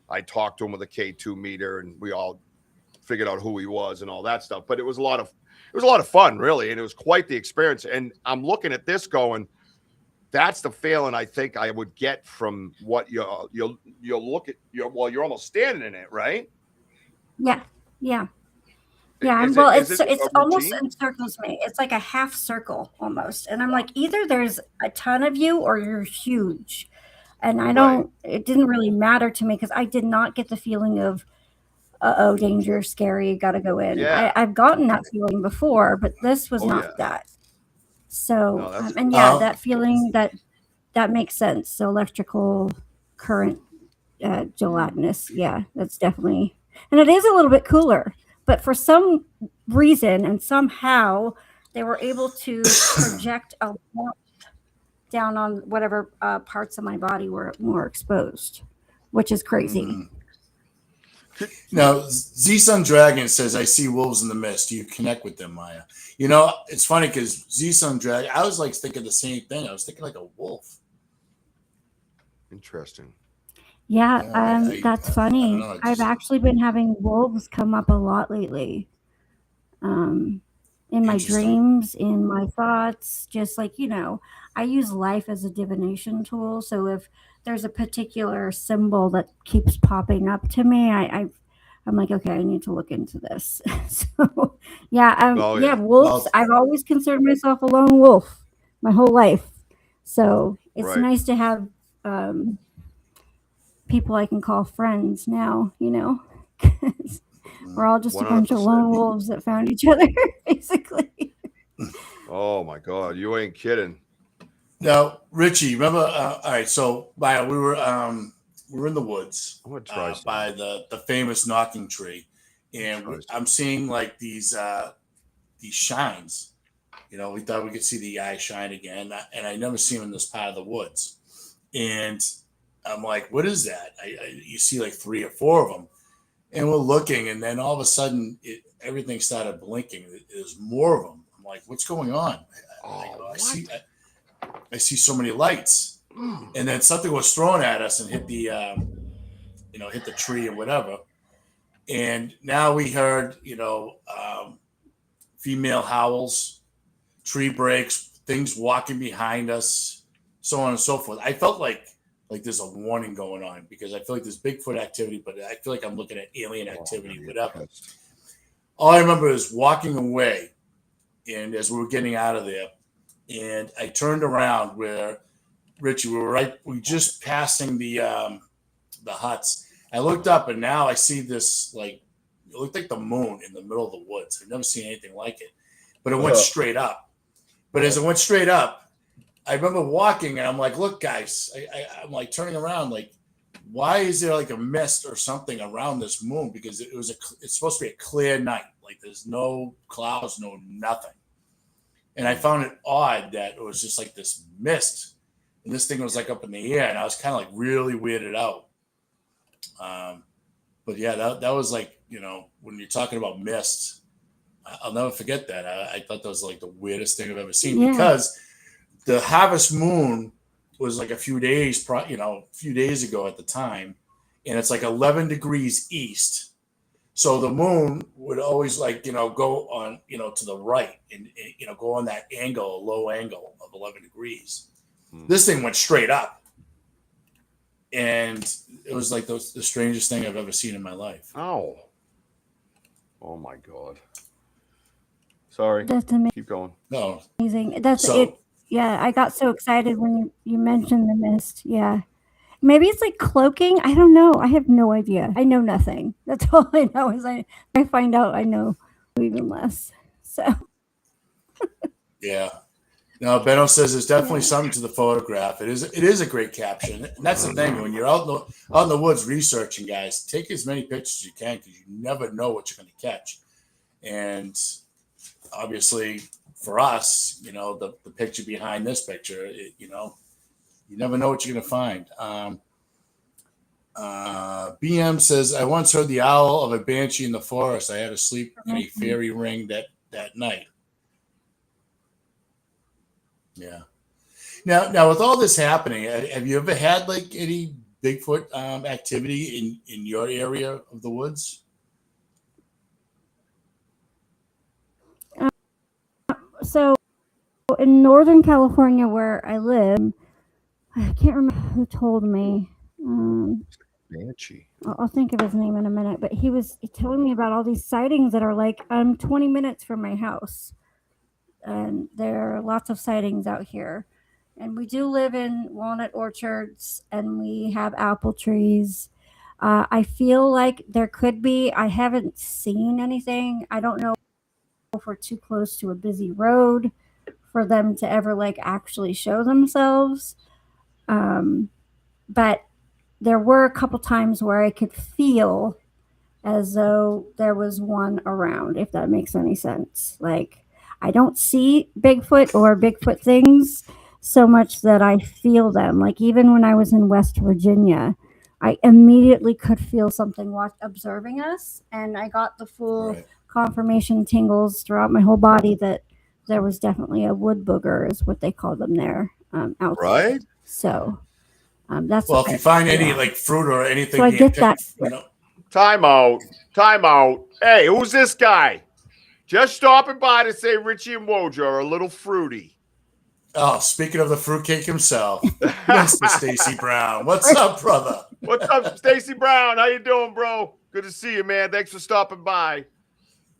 I talked to him with a K2 meter, and we all figured out who he was and all that stuff. But it was a lot of fun, really, and it was quite the experience. And I'm looking at this going, that's the feeling I think I would get from what you'll look at while you're almost standing in it, right? Yeah. It's almost encircles me. It's like a half circle almost. And I'm like, either there's a ton of you or you're huge. And it didn't really matter to me, because I did not get the feeling of, danger, scary, got to go in. Yeah. I've gotten that feeling before, but this was not that. So, that feeling that makes sense. So electrical current, gelatinous. Yeah, that's definitely, and it is a little bit cooler, but for some reason and somehow they were able to project a warmth down on whatever parts of my body were more exposed, which is crazy. Now, Z-Sun Dragon says, "I see wolves in the mist." Do you connect with them, Maya? It's funny because Z-Sun Dragon, I was like thinking the same thing. I was thinking like a wolf. Interesting. Yeah, that's funny. I've actually been having wolves come up a lot lately. In in my Interesting. dreams, in my thoughts, just like, I use life as a divination tool. So if there's a particular symbol that keeps popping up to me, I'm like, okay, I need to look into this. So Oh, yeah. wolves. Well, I've always considered myself a lone wolf my whole life. So it's Right. nice to have people I can call friends now, 'cause we're all just a bunch of 100%. lone wolves that found each other, basically. Oh my God, you ain't kidding. now, Richie, remember? All right, so we were in the woods I'm gonna try by the famous knocking tree, and Try I'm seeing like these shines. We thought we could see the eye shine again, and I never seen them in this part of the woods. And I'm like, what is that? You see like 3 or 4 of them, and we're looking, and then all of a sudden, everything started blinking. There's more of them. I'm like, what's going on? I see so many lights, and then something was thrown at us and hit the hit the tree and whatever. And now we heard female howls, tree breaks, things walking behind us, so on and so forth. I felt like there's a warning going on because I feel like there's Bigfoot activity, but I feel like I'm looking at alien activity, whatever. All I remember is walking away, and as we were getting out of there, and I turned around where Richie, we just passing the huts. I looked up, and now I see this it looked like the moon in the middle of the woods. I've never seen anything like it, but it went straight up. But as it went straight up, I remember walking, and I'm like, look, guys, I'm like turning around, like, why is there like a mist or something around this moon? Because it's supposed to be a clear night. Like there's no clouds, no nothing. And I found it odd that it was just like this mist, and this thing was like up in the air, and I was kind of like really weirded out. But yeah, that was like, when you're talking about mist, I'll never forget that. I thought that was like the weirdest thing I've ever seen because the harvest moon was like a few days ago at the time, and it's like 11 degrees east. So the moon would always go on, to the right and go on that angle, a low angle of 11 degrees. This thing went straight up. And it was like the strangest thing I've ever seen in my life. Oh my God. Sorry. That's amazing. Keep going. No. That's it. Yeah, I got so excited when you mentioned the mist. Yeah. Maybe it's like cloaking. I don't know. I have no idea. I know nothing. That's all I know is I find out I know even less. So. Yeah. No, Benno says there's definitely something to the photograph. It is a great caption. And that's the thing. When you're out in the woods researching, guys, take as many pictures as you can because you never know what you're going to catch. And obviously for us, the picture behind this picture, you never know what you're going to find. BM says, I once heard the owl of a banshee in the forest. I had to sleep in a fairy ring that night. Yeah. Now with all this happening, have you ever had like any Bigfoot activity in your area of the woods? So in Northern California where I live, I can't remember who told me. Banshee. I'll think of his name in a minute, but he told me about all these sightings that are like 20 minutes from my house. And there are lots of sightings out here. And we do live in walnut orchards, and we have apple trees. I feel like there could be. I haven't seen anything. I don't know if we're too close to a busy road for them to ever like actually show themselves. But there were a couple times where I could feel as though there was one around, if that makes any sense. Like, I don't see Bigfoot or Bigfoot things so much that I feel them. Like even when I was in West Virginia, I immediately could feel something observing us. And I got the full confirmation tingles throughout my whole body that there was definitely a wood booger is what they call them there out right there. So that's if you find any like fruit or anything, so I get that. Time out. Hey, who's this guy? Just stopping by to say Richie and Wojo are a little fruity. Oh, speaking of the fruitcake himself, Mr. Stacy Brown. What's up, brother? What's up, Stacy Brown? How you doing, bro? Good to see you, man. Thanks for stopping by.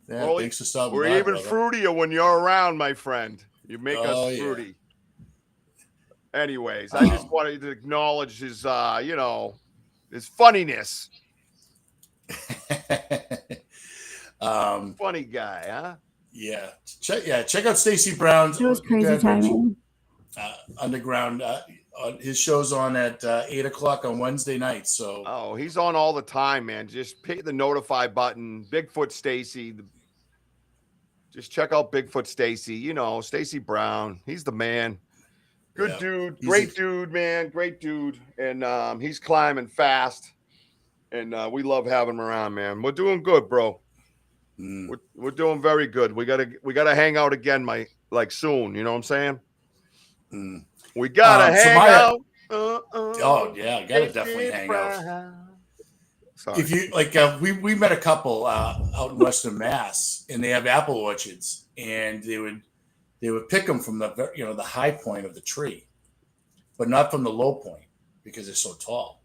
Yeah, thanks for stopping We're by, even brother. fruitier when you're around, my friend. You make us fruity. Yeah. Anyways, I just wanted to acknowledge his, his funniness. Funny guy, huh? Yeah. Check out Stacy Brown's. It was crazy timing. Underground. His show's on at 8:00 on Wednesday night. So. He's on all the time, man. Just hit the notify button. Bigfoot Stacy. Just check out Bigfoot Stacy. You know, Stacy Brown. He's the man. Good dude. Great dude, man. Great dude. And he's climbing fast. And we love having him around, man. We're doing good, bro. We're doing very good. We gotta hang out again, soon. You know what I'm saying? We gotta hang out. Gotta definitely hang out. Sorry. If you we met a couple out in Western Mass, and they have apple orchards, and they would pick them from the high point of the tree, but not from the low point because they're so tall.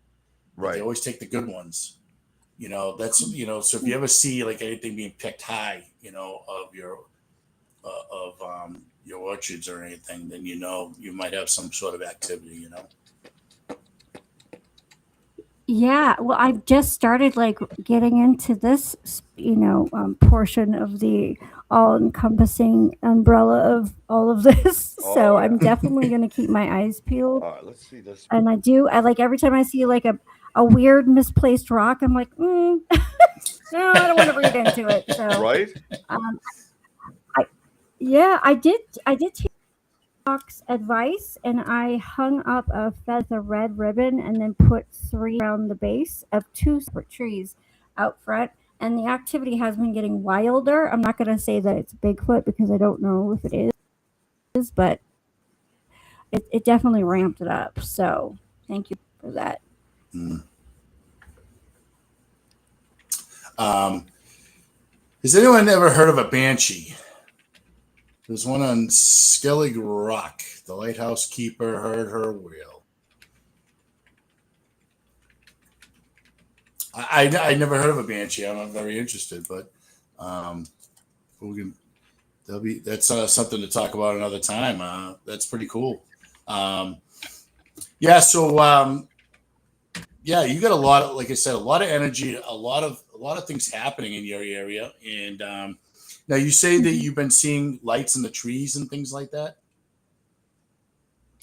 Right. They always take the good ones. That's so if you ever see anything being picked high, of your orchards or anything, then you might have some sort of activity. Yeah, well, I've just started getting into this, portion of the all-encompassing umbrella of all of this. So I'm definitely going to keep my eyes peeled. All right, let's see this. And I every time I see a weird misplaced rock, I'm like, no, I don't want to read into it. So right. I did take Doc's advice, and I hung up a red ribbon and then put 3 around the base of 2 separate trees out front. And the activity has been getting wilder. I'm not going to say that it's Bigfoot because I don't know if it is, but it definitely ramped it up. So thank you for that. Has anyone ever heard of a banshee? There's one on Skellig Rock. The lighthouse keeper heard her wail. I never heard of a banshee. I'm not very interested, but that's something to talk about another time. That's pretty cool. You got a lot of, like I said, a lot of energy, a lot of things happening in your area. And now you say that you've been seeing lights in the trees and things like that.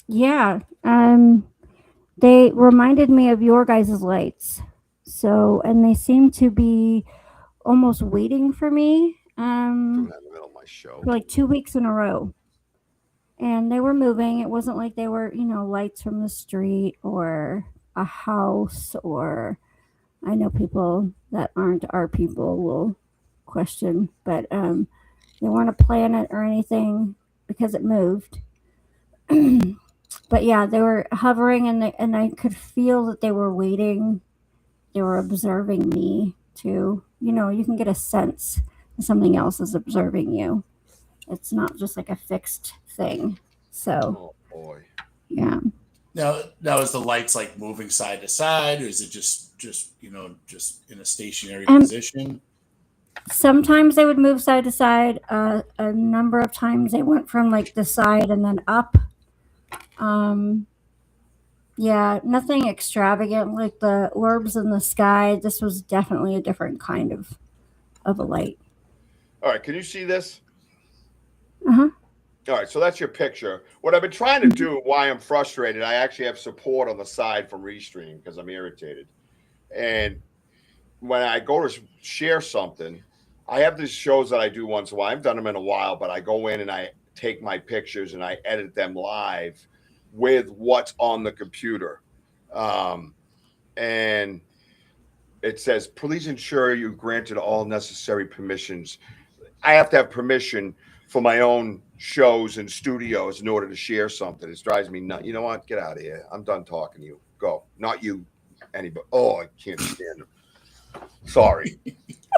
Yeah. They reminded me of your guys' lights. So, and they seem to be almost waiting for me. In the middle of my show. For 2 weeks in a row. And they were moving. It wasn't like they were, lights from the street or a house, or I know people that aren't our people will question, but they weren't a planet or anything because it moved. But yeah, they were hovering, and I could feel that they were waiting. They were observing me too. You can get a sense that something else is observing you. It's not just like a fixed thing. So, oh boy, yeah. Now is the lights moving side to side, or is it just in a stationary position? Sometimes they would move side to side. A number of times they went from the side and then up. Yeah, nothing extravagant like the orbs in the sky. This was definitely a different kind of a light. All right, can you see this? Uh-huh. All right, so that's your picture. What I've been trying to do, why I'm frustrated, I actually have support on the side from Restream because I'm irritated. And when I go to share something, I have these shows that I do once in a while. I've done them in a while, but I go in and I take my pictures and I edit them live with what's on the computer. And it says, please ensure you granted all necessary permissions. I have to have permission for my own shows and studios in order to share something. It drives me nuts. You know what? Get out of here. I'm done talking to you. Go. Not you, anybody. Oh, I can't stand them. Sorry.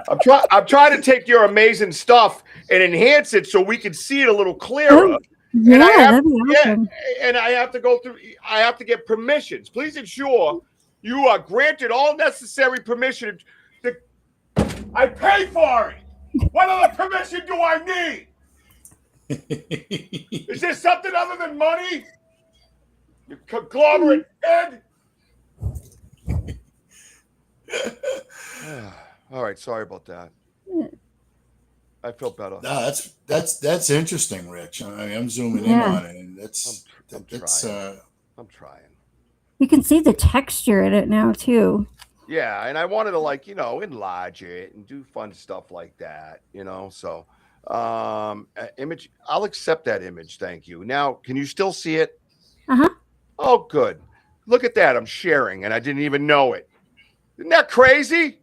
I'm trying to take your amazing stuff and enhance it so we can see it a little clearer. Oh, yeah, that'd be awesome. And I have to go through. I have to get permissions. Please ensure you are granted all necessary permission. I pay for it. What other permission do I need? Is there something other than money? You conglomerate head. All right, sorry about that. I feel better. No, that's interesting, Rich. I mean, I'm zooming in on it, and I'm trying. You can see the texture in it now too. Yeah, and I wanted to, like, enlarge it and do fun stuff like that, So, image. I'll accept that image. Thank you. Now, can you still see it? Oh, good. Look at that. I'm sharing, and I didn't even know it. Isn't that crazy?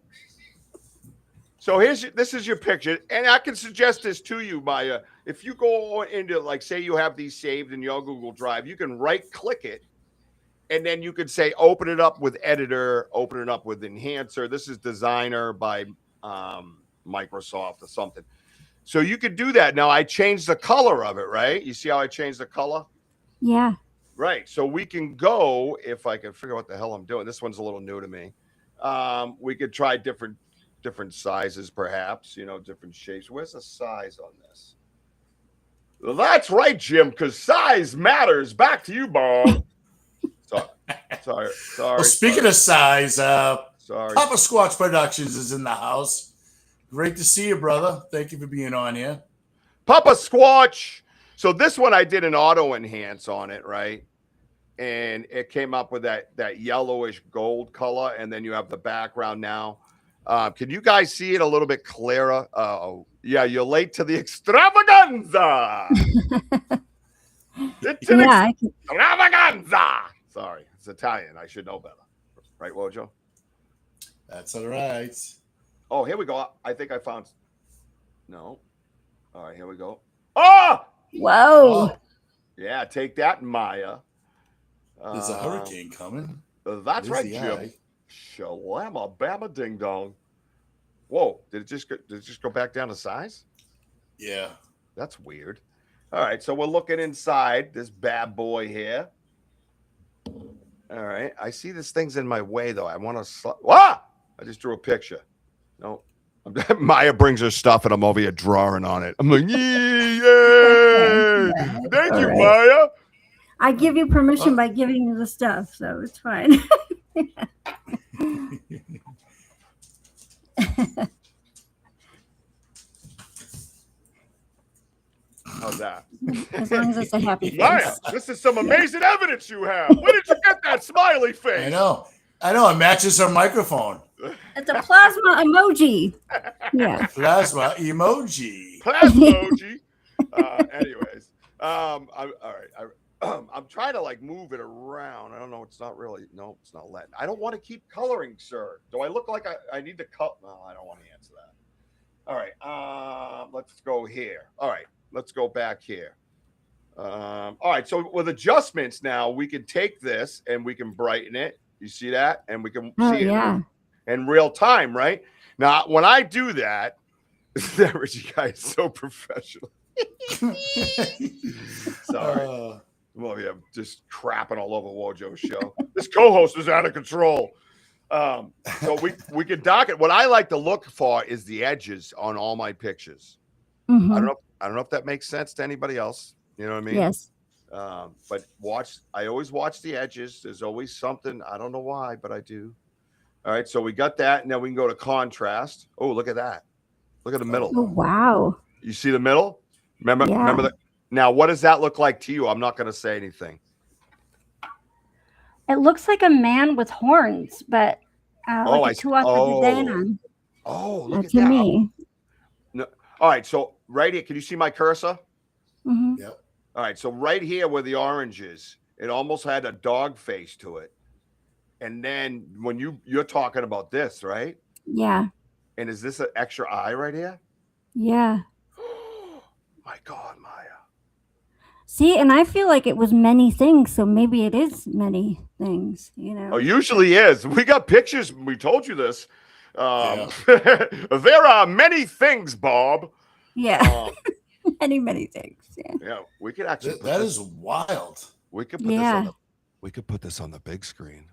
So this is your picture, and I can suggest this to you, Maya. If you go into, like, say you have these saved in your Google Drive, you can right-click it, and then you could say, open it up with editor, open it up with enhancer. This is designer by Microsoft or something. So you could do that. Now, I changed the color of it, right? You see how I changed the color? Yeah. Right. So we can go, if I can figure out what the hell I'm doing. This one's a little new to me. We could try different sizes, perhaps, different shapes. Where's the size on this? Well, that's right, Jim, because size matters. Back to you, Bob. Sorry. Well, speaking of size, sorry. Papa Squatch Productions is in the house. Great to see you, brother. Thank you for being on here. Papa Squatch. So this one I did an auto enhance on it, right? And it came up with that yellowish gold color, and then you have the background now. Can you guys see it a little bit clearer? Yeah, you're late to the extravaganza. Extravaganza. Sorry, it's Italian. I should know better. Right, Wojo? That's all right. Oh, here we go. I think I found. No. All right, here we go. Oh! Whoa. Yeah, take that, Maya. There's a hurricane coming. That's right, Jim. Shalama bama ding dong. Whoa, did it just go back down to size? Yeah. That's weird. All right, so we're looking inside this bad boy here. All right, I see this thing's in my way, though. I want to... I just drew a picture. No. Maya brings her stuff, and I'm over here drawing on it. I'm like, yay! Thank you, Maya. I give you permission by giving you the stuff, so it's fine. How's that? As long as it's a happy face. Maya, this is some amazing evidence you have. Where did you get that smiley face? I know. It matches her microphone. It's a plasma emoji. Yeah. Plasma emoji. Anyways, all right. I'm trying to move it around. I don't know. It's not really. No, it's not letting. I don't want to keep coloring, sir. Do I look like I need to cut? No, I don't want to answer that. All right. Let's go here. All right. Let's go back here. All right. So with adjustments now, we can take this and we can brighten it. You see that? And we can see it in real time, right? Now, when I do that, Richie guy is so professional. Sorry. Well, yeah, just crapping all over Wojo's show. This co-host is out of control. So we can dock it. What I like to look for is the edges on all my pictures. Mm-hmm. I don't know if that makes sense to anybody else. You know what I mean? Yes. But I always watch the edges. There's always something. I don't know why, but I do. All right. So we got that. And then we can go to contrast. Oh, look at that. Look at the middle. Oh, wow. You see the middle? Remember that? Now, what does that look like to you? I'm not going to say anything. It looks like a man with horns, but look at to that. me. No. All right. So right here, can you see my cursor? Mm-hmm. Yep. All right. So right here where the orange is, it almost had a dog face to it. And then when you're talking about this, right? Yeah. And is this an extra eye right here? Yeah. My God, Maya. See, and I feel like it was many things, so maybe it is many things, Oh, usually is. We got pictures. We told you this. There are many things, Bob. Yeah. Many things. Yeah. Yeah, we could actually. That is wild. We could put this on the. We could put this on the big screen.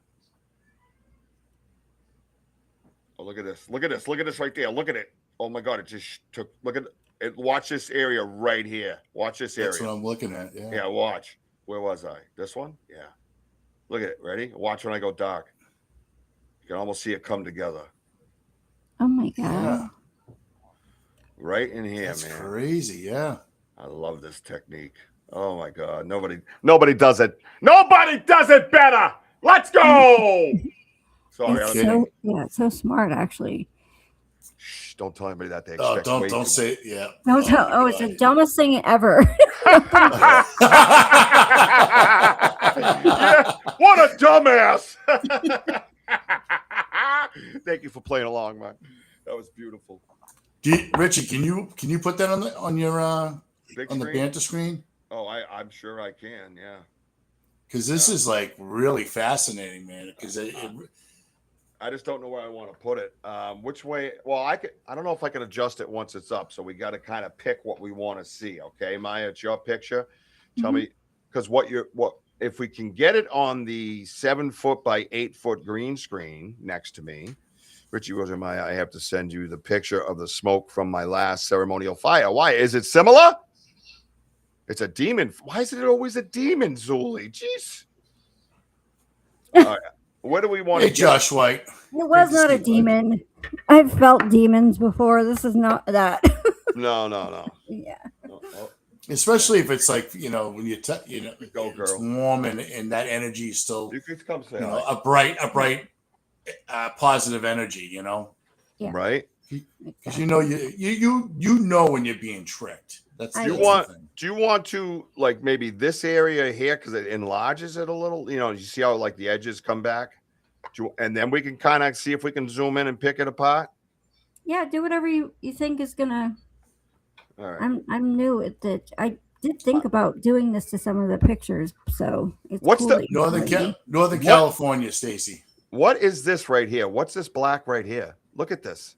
Oh, look at this! Look at this! Look at this right there! Look at it! Oh my God! It just took. Look at it! Watch this area right here. Watch this area. That's what I'm looking at. Yeah. Yeah. Watch. Where was I? This one? Yeah. Look at it. Ready? Watch when I go dark. You can almost see it come together. Oh my God. Yeah. Right in here, That's man. crazy. Yeah. I love this technique. Oh my God. Nobody does it. Nobody does it better. Let's go. Sorry. It's so smart, actually. Shh, don't tell anybody that they Oh, expect. don't say it. Yeah. Don't tell. Oh, it's the dumbest thing ever. Yeah, what a dumbass. Thank you for playing along, man. That was beautiful. Richie, can you put that on your Big on the screen? Banter screen? Oh, I'm sure I can. Yeah. Because this is like really fascinating, man. Because I just don't know where I want to put it. Which way? Well, I don't know if I can adjust it once it's up. So we got to kind of pick what we want to see. Okay, Maya, it's your picture. Tell me, because what if we can get it on the 7-foot by 8-foot green screen next to me, Richie Rosa Maya, I have to send you the picture of the smoke from my last ceremonial fire. Why? Is it similar? It's a demon. Why is it always a demon, Zuli? Jeez. All right. What do we want hey, to Josh White. It was not a demon. I've felt demons before. This is not that. No. Yeah. Oh. Especially if it's like, when you Go, it's girl. warm and that energy is still, You could come say a bright, positive energy, Yeah. right? because you know when you're being tricked. That's I the do. other thing. Do you want to like maybe this area here because it enlarges it a little? You see how like the edges come back, and then we can kind of see if we can zoom in and pick it apart. Yeah, do whatever you think is gonna. All right. I'm new at that. I did think about doing this to some of the pictures, so it's What's cool the- that you're doing it. Northern California, Stacy. What is this right here? What's this black right here? Look at this.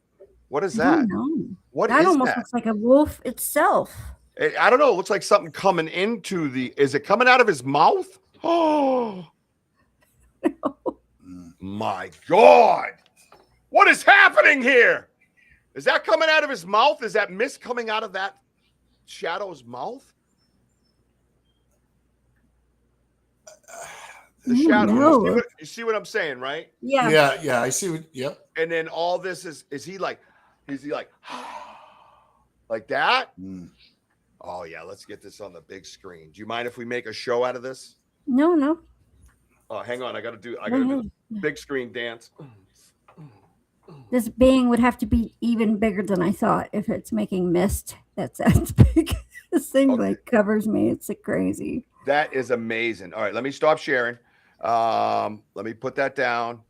What is I that? don't know. What That is almost that? looks like a wolf itself. I don't know. It looks like something coming into the. Is it coming out of his mouth? Oh my God! What is happening here? Is that coming out of his mouth? Is that mist coming out of that shadow's mouth? The shadow. No. You see what I'm saying, right? Yeah. Yeah. I see. Yep. And then all this is he like like that? Mm. Oh yeah, let's get this on the big screen. Do you mind if we make a show out of this? No. Oh, hang on. I gotta do Go ahead. big screen dance. This being would have to be even bigger than I thought if it's making mist. That's big. This thing Okay. like covers me. It's like crazy. That is amazing. All right, let me stop sharing. Let me put that down.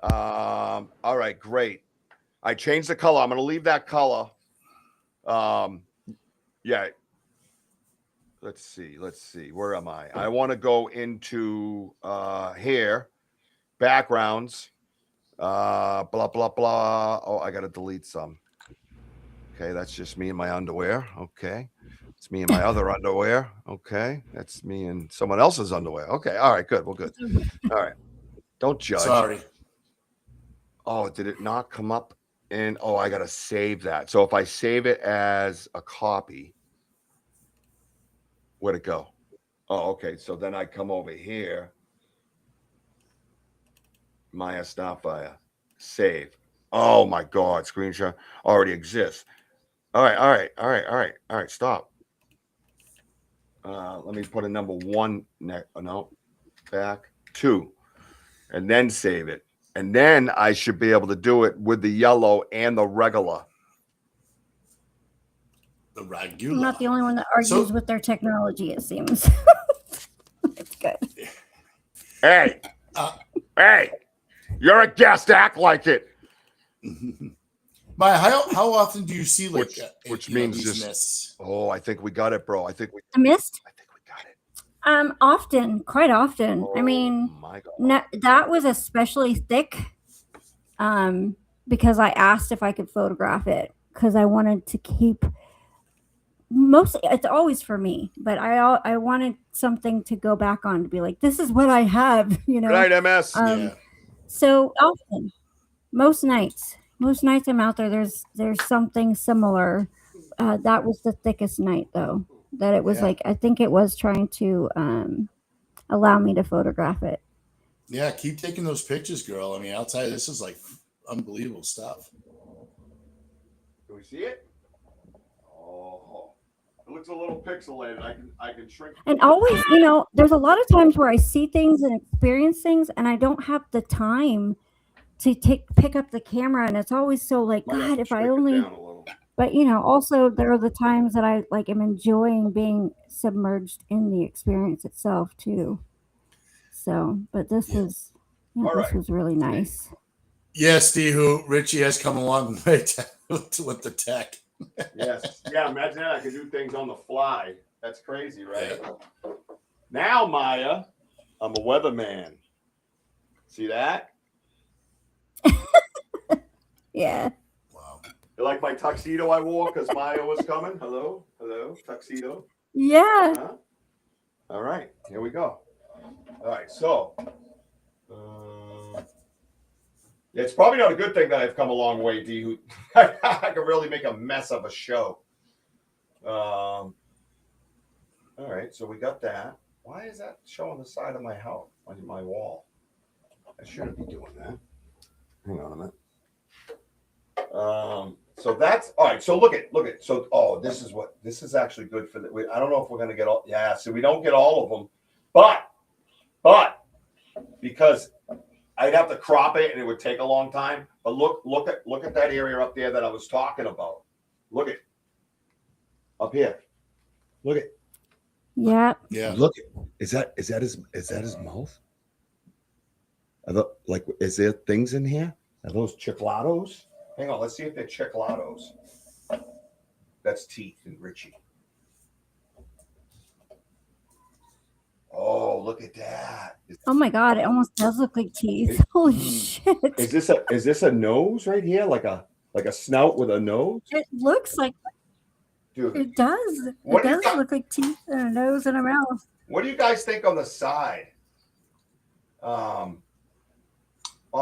All right, great. I changed the color. I'm gonna leave that color. Yeah. Let's see. Where am I? I want to go into here, backgrounds, blah, blah, blah. Oh, I got to delete some. Okay, that's just me in my underwear. Okay. It's me in my other underwear. Okay. That's me in someone else's underwear. Okay. All right, good. Well, good. All right. Don't judge. Sorry. Oh, did it not come up? And I got to save that. So if I save it as a copy, where'd it go? Oh, okay. So then I come over here. Maya Starfire. Save. Oh my God. Screenshot already exists. All right. Stop. Let me put a number 1 back 2 and then save it. And then I should be able to do it with the yellow and the regular. The I'm regular. not the only one that argues So- with their technology, it seems. It's good. Hey, you're a guest. Act like it. Maya, how often do you see like Which you know, means these just- mists? Oh, I think we got it, bro. I think we The mist? got it. Often, quite often. I Oh, mean, my God. that was especially thick because I asked if I could photograph it because I wanted to keep it's always for me, but I wanted something to go back on to be like, this is what I have, you know. Good night, MS. So often, most nights I'm out there, there's something similar. That was the thickest night though, that it was like, I think it was trying to allow me to photograph it. Yeah, keep taking those pictures, girl. I mean, I'll tell you, this is like unbelievable stuff. Can we see it? Oh, it looks a little pixelated. I can shrink. And always, you know, there's a lot of times where I see things and experience things, and I don't have the time to pick up the camera, and it's always so like, God, if I only. But you know, also there are the times that I like am enjoying being submerged in the experience itself too. So, but this was really nice. Yeah, Steve, Richie has come a long way with the tech. Yes. Yeah, imagine that. I could do things on the fly. That's crazy, right? Yeah. Now, Maya, I'm a weatherman. See that? Yeah. Wow. You like my tuxedo I wore because Maya was coming? Hello? Tuxedo? Yeah. All right. Here we go. All right. So, it's probably not a good thing that I've come a long way, D. I could really make a mess of a show. All right, so we got that. Why is that showing the side of my house, on my wall? I shouldn't be doing that. Hang on a minute. So that's all right. So look at. So this is actually good for the. I don't know if we're gonna get all. Yeah, so we don't get all of them, but because I'd have to crop it and it would take a long time. But look at that area up there that I was talking about. Look at up here. Look at. Yeah. Yeah. Look, is that his mouth? Is there things in here? Are those chicolatos? Hang on, let's see if they're chicolatos. That's teeth in Richie. Oh, look at that. Oh my God, it almost does look like teeth. Holy shit. Is this a nose right here? Like a snout with a nose? It looks like Dude, it does. It does look like teeth and a nose and a mouth. What do you guys think on the side? On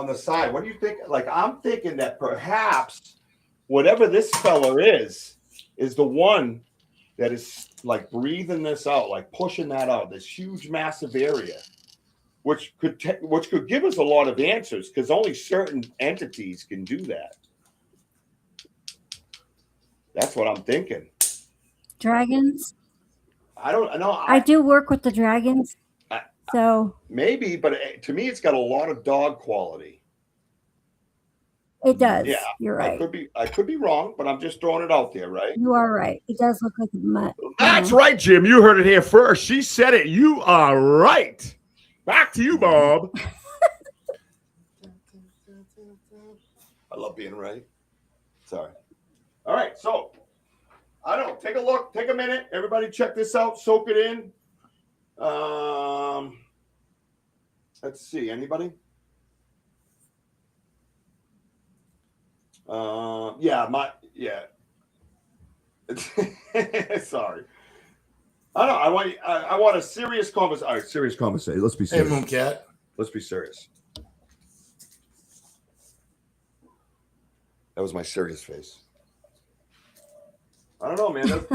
the side, what do you think? Like, I'm thinking that perhaps whatever this fella is the one that is like breathing this out, like pushing that out, this huge, massive area, which could give us a lot of answers because only certain entities can do that. That's what I'm thinking. Dragons? I don't know. I do work with the dragons. So maybe, but to me, it's got a lot of dog quality. It does. Yeah, you're right. I could be wrong, but I'm just throwing it out there, right? You are right. It does look like a mutt. That's right, Jim. You heard it here first. She said it. You are right. Back to you, Bob. I love being right. Sorry. All right, so I don't know. Take a look. Take a minute. Everybody, check this out. Soak it in. Let's see. Anybody? Yeah. Sorry. I don't know. I want a serious conversation. All right, serious conversation. Let's be Hey, serious. Mooncat. Let's be serious. That was my serious face. I don't know, man.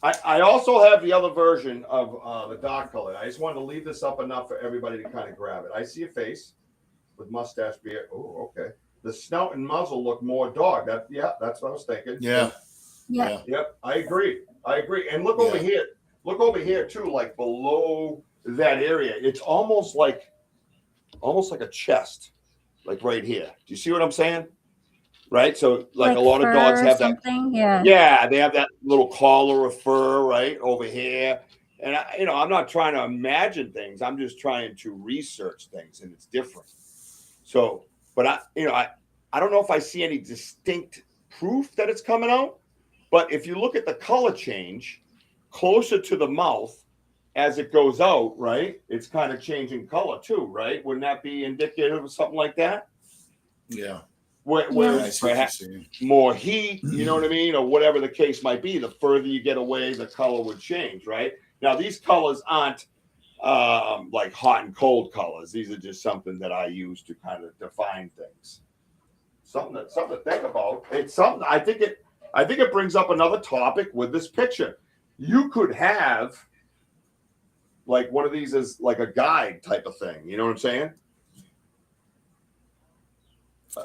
I also have the other version of the dark color. I just wanted to leave this up enough for everybody to kind of grab it. I see a face with mustache, beard. Oh, okay. The snout and muzzle look more dog. That's what I was thinking. Yeah. Yep. I agree. And look over here. Look over here too, like below that area. It's almost like a chest, like right here. Do you see what I'm saying? Right. So like a lot of dogs have that. Yeah, they have that little collar of fur right over here. And I'm not trying to imagine things. I'm just trying to research things, and it's different. So, but I don't know if I see any distinct proof that it's coming out. But if you look at the color change closer to the mouth as it goes out, right, it's kind of changing color too, right? Wouldn't that be indicative of something like that? Yeah. where I see what you're perhaps saying. more heat, you know what I mean, or whatever the case might be. The further you get away, the color would change, right? Now, these colors aren't like hot and cold colors. These are just something that I use to kind of define things. Something to think about. It's something I think it brings up another topic with this picture. You could have like one of these as like a guide type of thing. You know what I'm saying?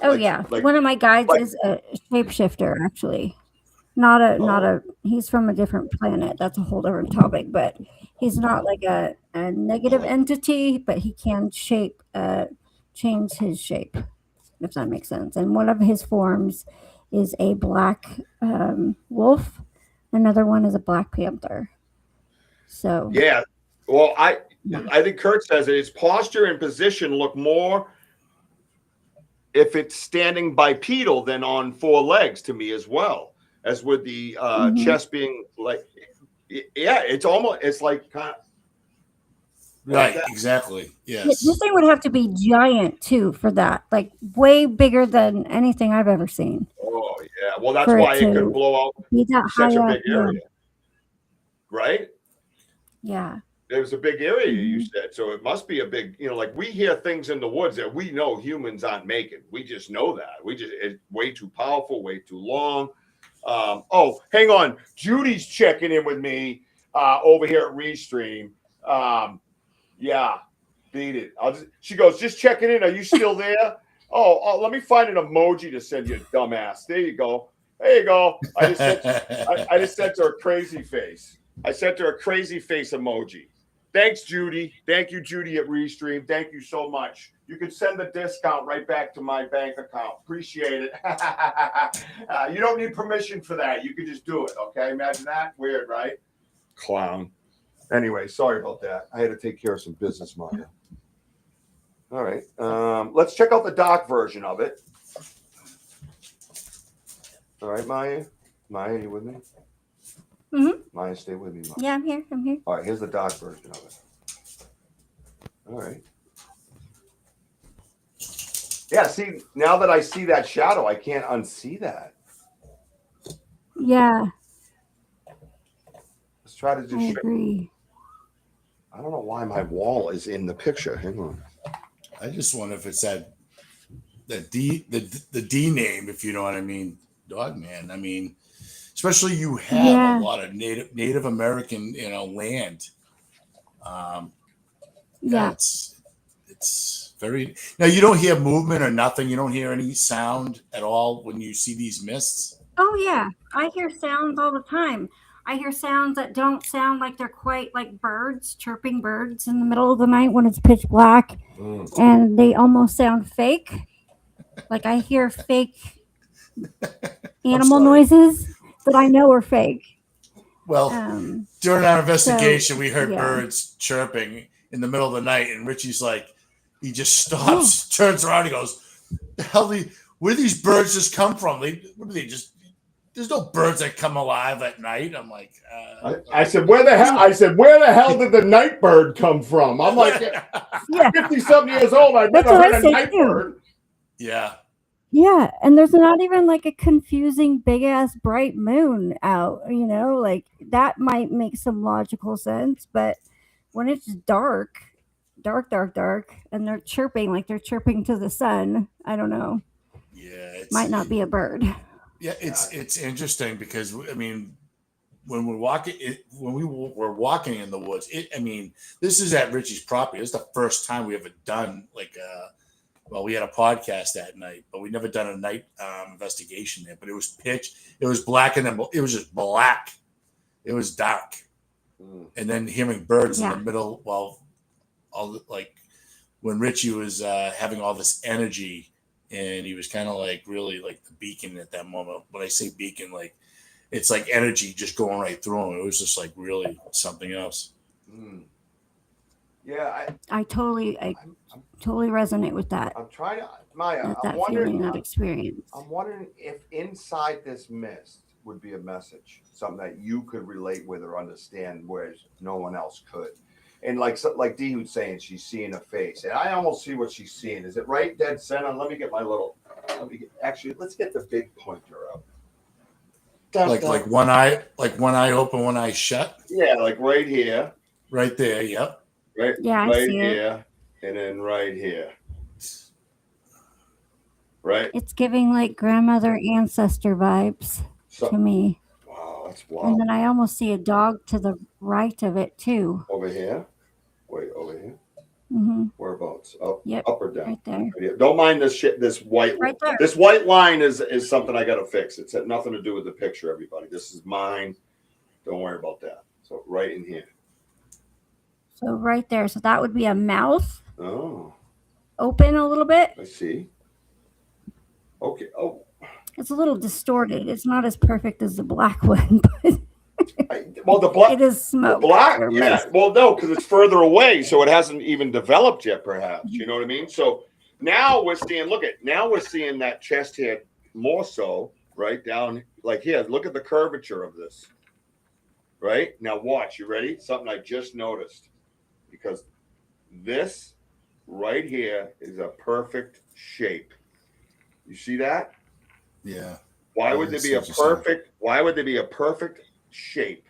Oh yeah, one of my guides is a shapeshifter. Actually, not a. He's from a different planet. That's a whole different topic. But he's not like a negative entity, but he can change his shape, if that makes sense. And one of his forms is a black wolf. Another one is a black panther. So yeah. Well, I think Kurt says that its posture and position look more if it's standing bipedal than on four legs to me as well, as with the chest being like, yeah, it's like kind of. Right, exactly. Yes. This thing would have to be giant too for that, like way bigger than anything I've ever seen. Oh yeah, well that's why it could blow out such a big area, right? Yeah. There was a big area you said, so it must be a big, like we hear things in the woods that we know humans aren't making. We just know that. It's way too powerful, way too long. Oh, hang on. Judy's checking in with me over here at Restream. Yeah, beat it. She goes, just checking in. Are you still there? Oh, let me find an emoji to send you, dumbass. There you go. I just sent her a crazy face. I sent her a crazy face emoji. Thanks, Judy. Thank you, Judy at Restream. Thank you so much. You can send the discount right back to my bank account. Appreciate it. You don't need permission for that. You can just do it, okay? Imagine that. Weird, right? Clown. Anyway, sorry about that. I had to take care of some business, Maya. All right. Let's check out the doc version of it. All right, Maya. Maya, you with me? Mm-hmm. Maya, stay with me, Maya. Yeah, I'm here. All right, here's the doc version of it. All right. Yeah, see, now that I see that shadow, I can't unsee that. Yeah. Let's try to just. I agree. I don't know why my wall is in the picture. Hang on. I just wonder if it's the D name, if you know what I mean. Dog man. I mean, especially you have a lot of Native American, land. Yeah. It's very. Now you don't hear movement or nothing. You don't hear any sound at all when you see these mists. Oh yeah, I hear sounds all the time. I hear sounds that don't sound like they're quite like birds, chirping birds in the middle of the night when it's pitch black, and they almost sound fake. Like I hear fake animal noises that I know are fake. Well, during our investigation, we heard birds chirping in the middle of the night, and Richie's like, he just stops, turns around, he goes, "The hell? Where do these birds just come from? What do they just? There's no birds that come alive at night." I'm like, I said, where the hell did the night bird come from? I'm like, 50-something years old. I've never heard a night bird. Yeah. Yeah, and there's not even like a confusing big ass bright moon out, like that might make some logical sense, but when it's dark, and they're chirping like they're chirping to the sun, I don't know. Yeah, it might not be a bird. Yeah, it's interesting because I mean, when we were walking in the woods, this is at Richie's property. This is the first time we ever done we had a podcast that night, but we never done a night investigation there. But it was pitch, it was black, and then it was just black. It was dark, and then hearing birds in the middle while when Richie was having all this energy. And he was kind of like really like the beacon at that moment. When I say beacon, like it's like energy just going right through him. It was just like really something else. Yeah, I totally resonate with that. I'm trying to, Maya. That feeling, that experience. I'm wondering if inside this mist would be a message, something that you could relate with or understand, whereas no one else could. And like Dee was saying, she's seeing a face, and I almost see what she's seeing. Is it right dead center? Let me get my little Actually, let's get the big pointer up. Like one eye open, one eye shut. Yeah, like right here. Right there. Yep. Right. Yeah, I right see it. here, and then right here. Right. It's giving like grandmother ancestor vibes So, to me. wow, that's And wild. then I almost see a dog to the right of it too. Over here. Wait, over here. Mm-hmm. Whereabouts? Up, Yep, up or down? right there. Right here. Don't mind this shit. This white. Right there. This white line is something I got to fix. It's had nothing to do with the picture. Everybody, this is mine. Don't worry about that. So right in here. So right there. So that would be a mouth Oh, open a little bit. I see. Okay. Oh, It's a little distorted. It's not as perfect as the black one, but well, the black. it is smoke. Black, or yeah. mist. Well, no, because it's further away, so it hasn't even developed yet. Perhaps you know what I mean. So now we're seeing. Now we're seeing that chest here more so, right down like here. Look at the curvature of this. Right now, watch. You ready? Something I just noticed, because this right here is a perfect shape. You see that? Yeah. Why Yeah, would I there see be a what you're saying. perfect? Why would there be a perfect shape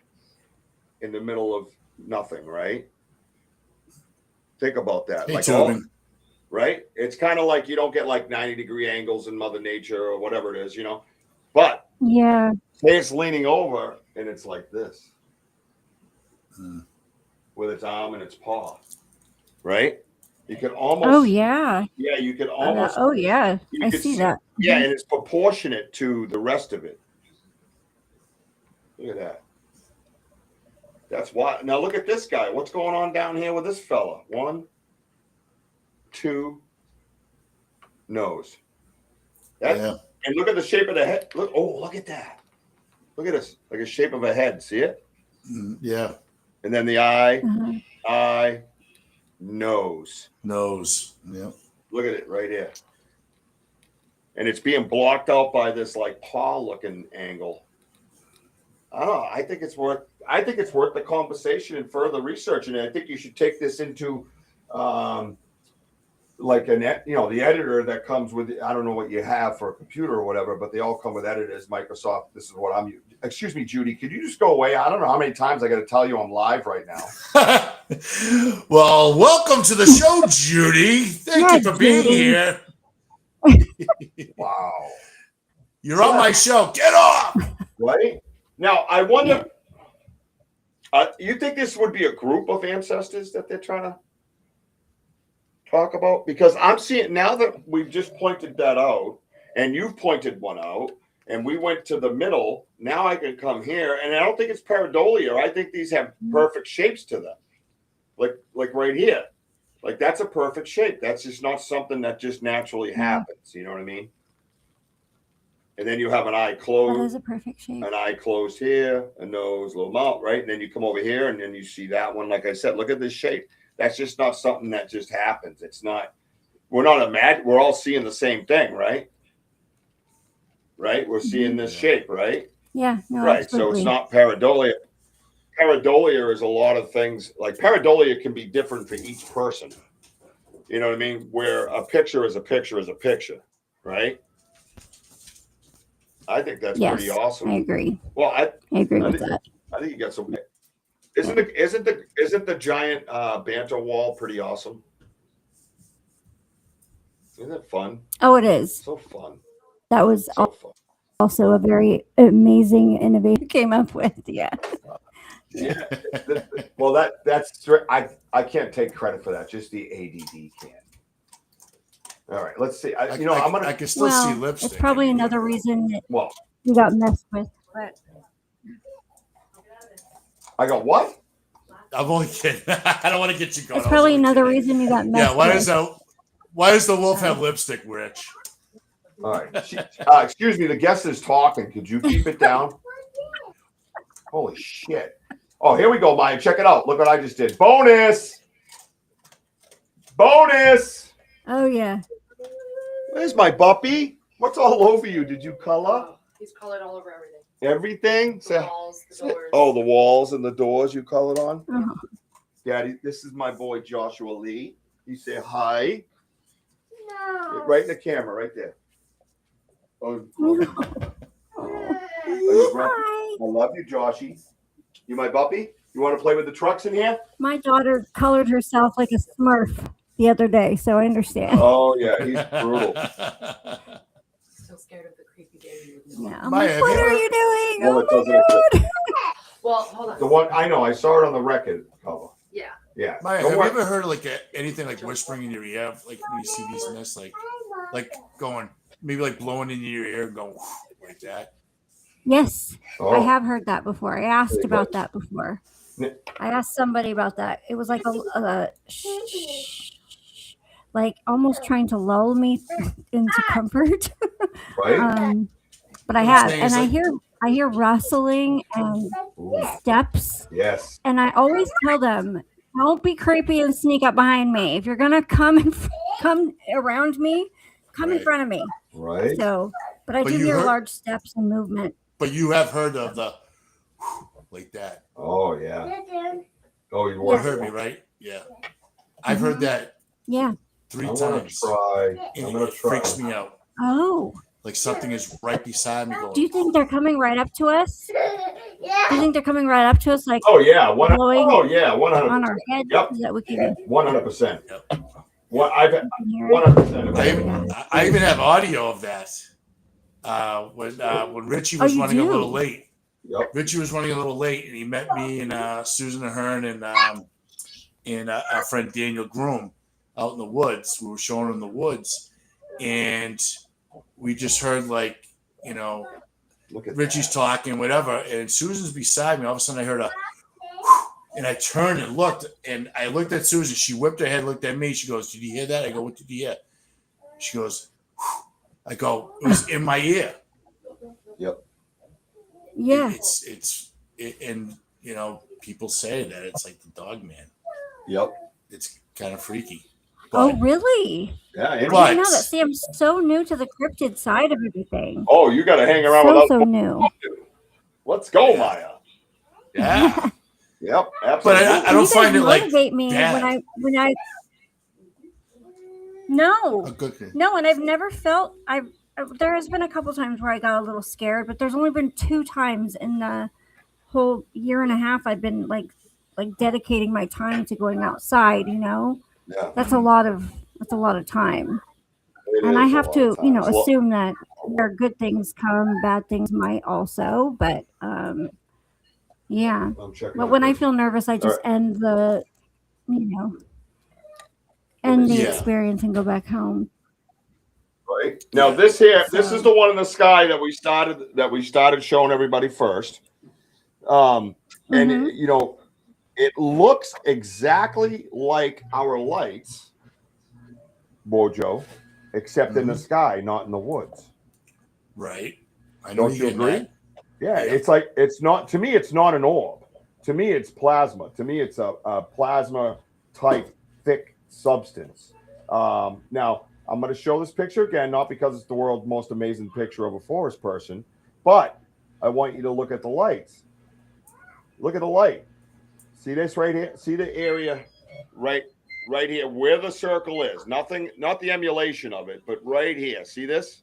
in the middle of nothing? Right. Think about that. Hey, like Tobin. right. It's kind of like you don't get like 90-degree angles in Mother Nature or whatever it is, you know. But Yeah. say it's leaning over and it's like this Hmm. with its arm and its paw. Right. You could almost. Oh yeah. Yeah. You could almost. Oh yeah. you I could see that. Yeah, and it's proportionate to the rest of it. Look at that. That's why. Now look at this guy. What's going on down here with this fella? 1, 2, nose. Yeah. And look at the shape of the head. Look. Oh, look at that. Look at this. Like a shape of a head. See it? Yeah. And then the eye, Uh-huh. nose. Nose. Yep. Look at it right here. And it's being blocked out by this like paw-looking angle. I don't know. I think it's worth the conversation and further research. And I think you should take this into like the editor that comes with, I don't know what you have for a computer or whatever, but they all come with editors. Microsoft, this is what I'm using. Excuse me, Judy, could you just go away? I don't know how many times I got to tell you I'm live right now. Well, welcome to the show, Judy. Thank you for being Judy. here. Wow. You're on my show. Get off. Right? Now, I wonder, you think this would be a group of ancestors that they're trying to talk about? Because I'm seeing, now that we've just pointed that out, and you've pointed one out, and we went to the middle, now I can come here, and I don't think it's pareidolia. I think these have perfect shapes to them. Like right here. Like that's a perfect shape. That's just not something that just naturally happens. You know what I mean? And then you have an eye That closed. is a perfect shape. An eye closed here, a nose, little mouth, right? And then you come over here and then you see that one. Like I said, look at this shape. That's just not something that just happens. It's not, we're all seeing the same thing, right? Right? We're seeing this shape, right? Yeah. No, Right. absolutely. So it's not pareidolia. Pareidolia is a lot of things. Like pareidolia can be different for each person. You know what I mean? Where a picture is a picture is a picture, right? I think that's pretty awesome. I agree. Well, I agree with think, that. I think you got some. Isn't the giant Banter wall pretty awesome? Isn't it fun? Oh, it is. So fun. That was So fun. also a very amazing innovation you came up with. Yeah. Yeah. Well, that's I can't take credit for that. Just the ADD can. All right. Let's see. I can still see lipstick. It's probably another reason that Well, you got messed with. But I got what? I'm only kidding. I don't want to get you going. it's probably another reason you got messed Yeah. Why with. does the wolf have lipstick, Rich? All right. Excuse me. The guest is talking. Could you keep it down? Holy shit. Oh, here we go, Maya. Check it out. Look what I just did. Bonus. Oh yeah. Where's my puppy? What's all over you? Did you color? He's colored all over everything. Everything? The walls, the doors. Oh, the walls and the doors you colored on? Uh-huh. Daddy, this is my boy Joshua Lee. You say hi. No. Right in the camera, right there. Oh, Hi. I love you, Joshy. You my puppy? You want to play with the trucks in here? My daughter colored herself like a Smurf the other day, so I understand. Oh yeah, he's brutal. So scared of the creepy baby. Yeah, I'm Maya, like, have what you are ever- you doing? Well, Oh it doesn't my god! Well, hold on. The one I know, I saw it on the record cover. Yeah. Yeah. Maya, Don't have you worry. ever heard like anything like whispering in your ear, like when you see these nests, like going maybe like blowing in your ear, and going like that? Yes, Oh, I have heard that before. I asked There you about go. that before. Yeah. I asked somebody about that. It was like like almost trying to lull me into comfort. right? But I What I'm have, saying and is, I like- hear rustling and Ooh, steps, yes. and I always tell them, don't be creepy and sneak up behind me. If you're gonna come around me, come in Right. front of me. Right. So, but I But do you hear heard- large steps and movement. But you have heard of the like that. Oh yeah. Oh, you You want heard me, right? Yeah. I've heard that Yeah. 3 I'm gonna times. try. And I'm gonna it try. freaks me out. Oh, Like something is right beside me going. do you think they're coming right up to us? Do you think they're coming right up to us, like Oh yeah, blowing oh yeah, on 100%. our head? Yep. That we can 100%. Yep. What I've hear it? 100% of I it. even have audio of that. When Richie was you running a do? little late. Yep. Richie was running a little late, and he met me and Susan Ahern and our friend Daniel Groom out in the woods. We were showing him the woods, and we just heard like, you know, Look at Richie's talking, whatever, and Susan's beside me. All of a sudden, I heard a, and I turned and looked, and I looked at Susan. She whipped her head, looked at me. She goes, "Did you hear that?" I go, "What did you hear?" She goes, I go, "It was in my ear." Yep. Yeah. And you know, people say that it's like the dog man. Yep. It's kind of freaky. Oh, But, really? Yeah. I But- didn't know that. See, I'm so new to the cryptid side of everything. Oh, you got to hang around So with us. so new. Let's go, Yeah. Maya. yeah, Yep. but Absolutely. I You don't guys find it like motivate me bad. when I. No, a good thing. no, and I've never felt there has been a couple times where I got a little scared, but there's only been 2 times in the whole year and a half I've been like dedicating my time to going outside, you know. Yeah. That's a lot of time. It And is I a have lot to, of you know, times. Well, assume that where good things come, bad things might also, but yeah. I'm checking. But when I feel nervous, I just end the Yeah. experience and go back home. Right now, this is the one in the sky that we started showing everybody first. And Mhm. you know, it looks exactly like our lights, Wojo, except in the sky, not in the woods. Right. I know Don't you getting agree? that. Yeah, Yeah. it's like it's not to me. It's not an orb. To me, it's plasma. To me, it's a plasma type thick substance. Now, I'm going to show this picture again, not because it's the world's most amazing picture of a forest person, but I want you to look at the lights. Look at the light. See this right here? See the area right here where the circle is. Nothing, not the emulation of it, but right here. See this?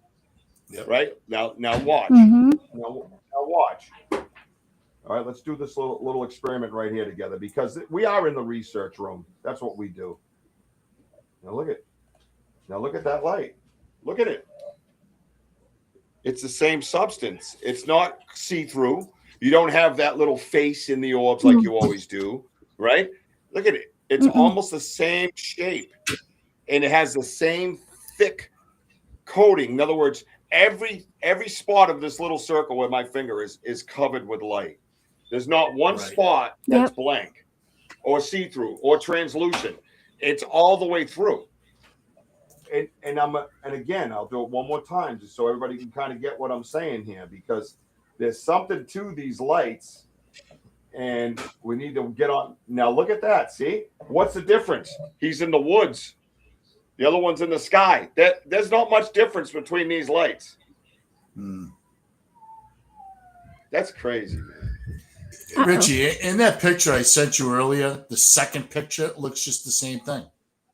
Yep. Right? Now watch. Mm-hmm. Now watch. All right, let's do this little experiment right here together because we are in the research room. That's what we do. Now look at that light. Look at it. It's the same substance. It's not see-through. You don't have that little face in the orbs like you always do, right? Look at it. It's almost the same shape, and it has the same thick coating. In other words, every spot of this little circle where my finger is covered with light. There's not one spot that's blank or see-through or translucent. It's all the way through. And again, I'll do it one more time just so everybody can kind of get what I'm saying here, because there's something to these lights and we need to get on. Now look at that. See, what's the difference? He's in the woods. The other one's in the sky. There's not much difference between these lights. That's crazy, man. Richie, in that picture I sent you earlier, the second picture looks just the same thing.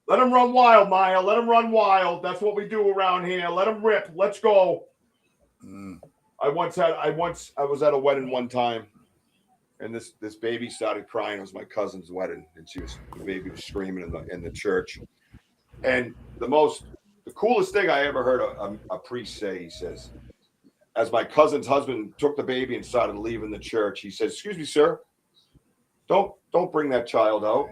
Let him run wild, Maya. Let him run wild. That's what we do around here. Let him rip. Let's go. I was at a wedding one time, and this baby started crying. It was my cousin's wedding, and the baby was screaming in the church. And the coolest thing I ever heard a priest say, he says, as my cousin's husband took the baby and started leaving the church, he says, "Excuse me, sir, don't bring that child out.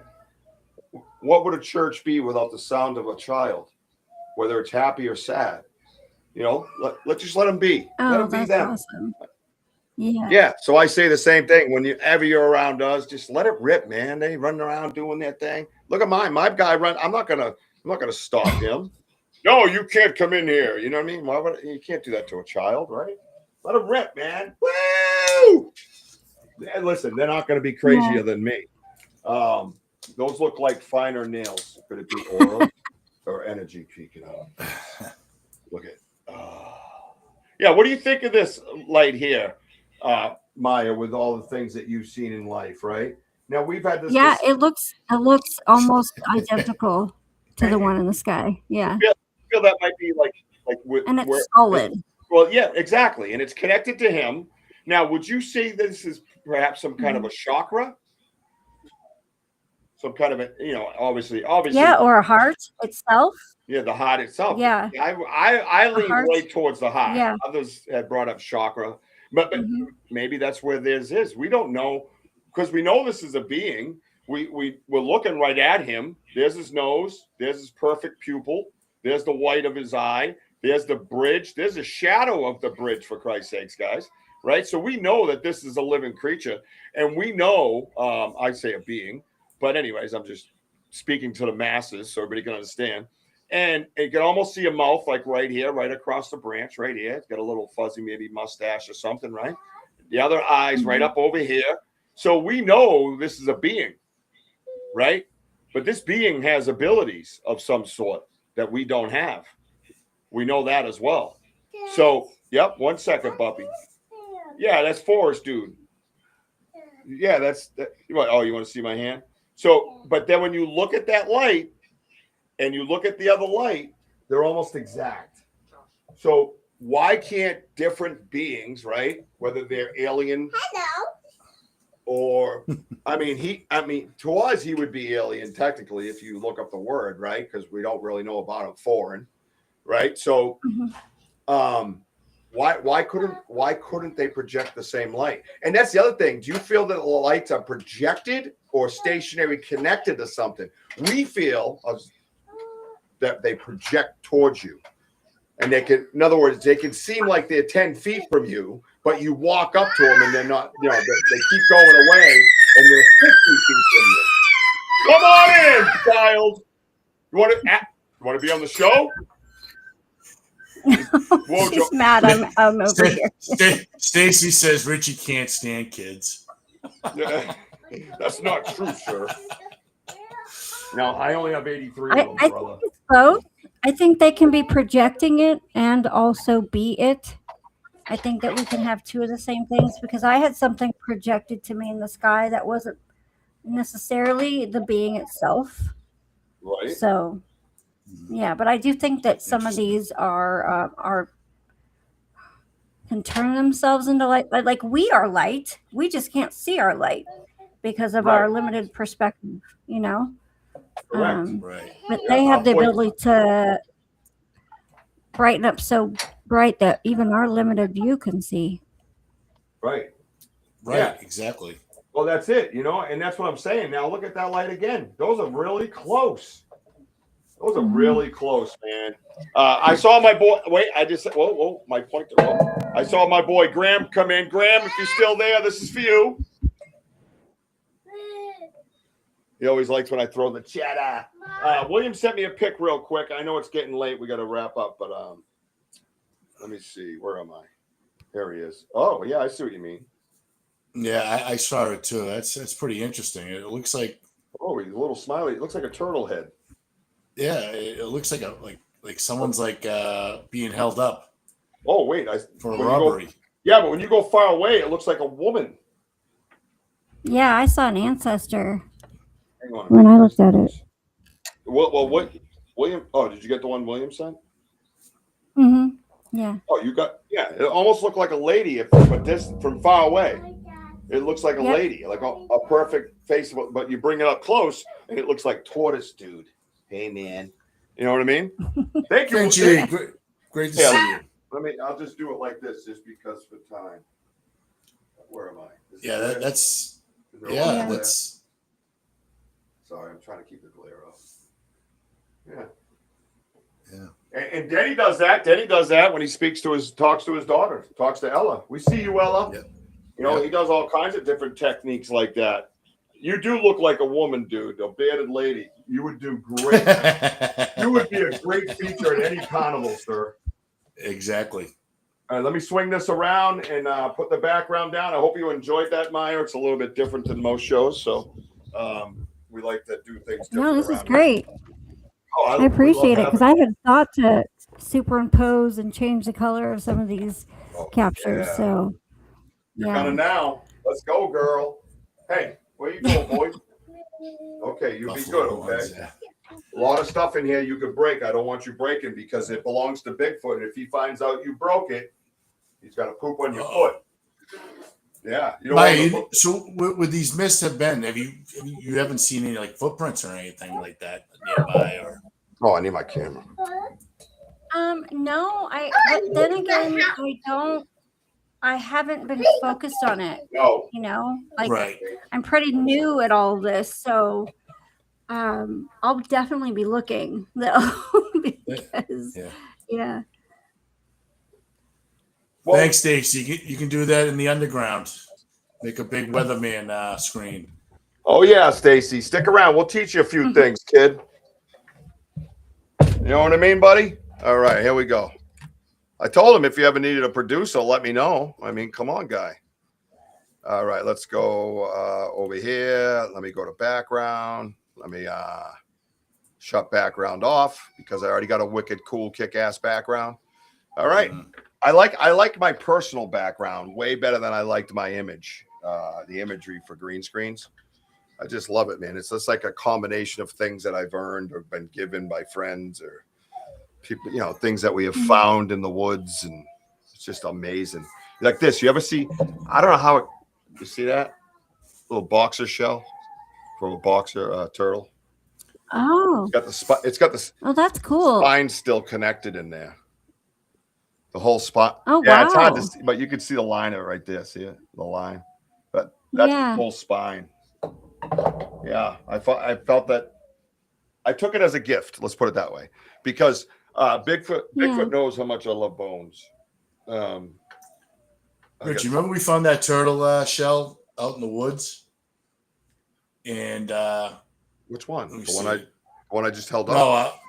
What would a church be without the sound of a child, whether it's happy or sad? You know, let's let them be. Let them be that's them." awesome. Yeah. Yeah. So I say the same thing. Whenever you're around us, just let it rip, man. They running around doing their thing. Look at mine. My guy run. I'm not gonna stop him. No, you can't come in here. You know what I mean? You can't do that to a child, right? Let them rip, man. Woo! And listen, they're not going to be crazier than me. Those look like finer nails. Could it be oral or energy peeking out? Look at. Yeah. What do you think of this light here, Maya? With all the things that you've seen in life, right? Now we've had this. Yeah, it looks almost identical to the one in the sky. Yeah. I feel that might be like and it's solid. Well, yeah, exactly. And it's connected to him. Now, would you say this is perhaps some kind of a chakra? Some kind of obviously. Yeah, or a heart itself. Yeah, the heart itself. Yeah. I lean right towards the heart. Yeah. Others had brought up chakra. But maybe that's where theirs is. We don't know, because we know this is a being. We're looking right at him. There's his nose. There's his perfect pupil. There's the white of his eye. There's the bridge. There's a shadow of the bridge, for Christ's sakes, guys. Right? So we know that this is a living creature. And we know, I say a being. But anyways, I'm just speaking to the masses so everybody can understand. And you can almost see a mouth like right here, right across the branch, right here. It's got a little fuzzy, maybe mustache or something, right? The other eye's right up over here. So we know this is a being, right? But this being has abilities of some sort that we don't have. We know that as well. So, yep, 1 second, puppy. Yeah, that's Forrest, dude. Yeah, that's that. Oh, you want to see my hand? So, but then when you look at that light and you look at the other light, they're almost exact. So why can't different beings, right? Whether they're alien or to us, he would be alien technically if you look up the word, right? Because we don't really know about him foreign, right? So why couldn't they project the same light? And that's the other thing. Do you feel that the lights are projected or stationary connected to something? We feel that they project towards you. And they can, in other words, they can seem like they're 10 feet from you, but you walk up to them and they're not, they keep going away and they're 50 feet from you. Come on in, child. You want to be on the show? Wojo. She's mad I'm over here. Stacy says Richie can't stand kids. That's not true, sir. No, I only have 83 of them, I brother. think it's both. I think they can be projecting it and also be it. I think that we can have two of the same things, because I had something projected to me in the sky that wasn't necessarily the being itself. Right. So, yeah, but I do think that some of these are can turn themselves into light. Like we are light. We just can't see our light because of our limited perspective, Correct. Right. But they have the ability to brighten up so bright that even our limited view can see. Right. Yeah, exactly. Well, that's it, and that's what I'm saying. Now look at that light again. Those are really close. Those are really close, man. I saw my boy. Wait, I just said, whoa, my pointer. I saw my boy Graham come in. Graham, if you're still there, this is for you. He always likes when I throw the chat. William sent me a pic real quick. I know it's getting late. We got to wrap up, but let me see. Where am I? There he is. Oh, yeah, I see what you mean. Yeah, I saw it too. That's pretty interesting. It looks like he's a little smiley. It looks like a turtle head. Yeah, it looks like like someone's being held up. Oh wait, for a robbery. But when you go far away, it looks like a woman. Yeah, I saw an ancestor. Hang on. When I looked at it. Well, what William? Oh, did you get the one William sent? Mm-hmm. Yeah. Oh, you got, yeah. It almost looked like a lady, but this from far away, it looks like a Yep. lady, like a perfect face. But you bring it up close, and it looks like tortoise, dude. Hey, man. You know what I mean? Thank you. Frenchie, great to see you. I'll just do it like this, just because for time. Where am I? Yeah, that's Is there a yeah, lot of that's glare? Sorry, I'm trying to keep the glare off. Yeah. yeah. And Denny does that. Denny does that when he talks to his daughter, talks to Ella. We see you, Ella. Yeah. You know, Yeah. he does all kinds of different techniques like that. You do look like a woman, dude, a bearded lady. You would do great. You would be a great feature at any carnival, sir. Exactly. All right, let me swing this around and put the background down. I hope you enjoyed that, Meyer. It's a little bit different than most shows, so we like to do things different. No, this is around here. great. Oh, I appreciate it because I had thought to superimpose and change the color of some of these captures. yeah. So, You're gonna now. Let's go, girl. Hey, where you going, boy? Okay, you be good, okay? Yeah. A lot of stuff in here you could break. I don't want you breaking because it belongs to Bigfoot. If he finds out you broke it, he's got to poop on your foot. Yeah. You don't Mike, want to so with these myths have you haven't seen any like footprints or anything like that nearby or? Oh, I need my camera. No, but then again, I haven't been focused on it. No. You know, like Right. I'm pretty new at all this, so I'll definitely be looking though because yeah. Well, thanks, Stacy. You can do that in the underground. Make a big weatherman screen. Oh yeah, Stacy, stick around. We'll teach you a few things, kid. You know what I mean, buddy? All right, here we go. I told him if you ever needed a producer, let me know. I mean, come on, guy. All right, let's go over here. Let me go to background. Let me shut background off because I already got a wicked, cool, kick-ass background. All right. I like my personal background way better than I liked my image, the imagery for green screens. I just love it, man. It's just like a combination of things that I've earned or been given by friends or people, you know, things that we have found in the woods, and it's just amazing. Like this, you ever see? I don't know how you see that little boxer shell from a boxer turtle. Oh, It's got the oh, that's cool. spine still connected in there. The whole spot. Oh, yeah, wow. It's hard to see, but you can see the line of it right there. See it? The line. But that's the whole spine. Yeah, I felt that. I took it as a gift. Let's put it that way, because Bigfoot knows how much I love bones. Rich, you remember we found that turtle shell out in the woods? And which one? The one I just held up.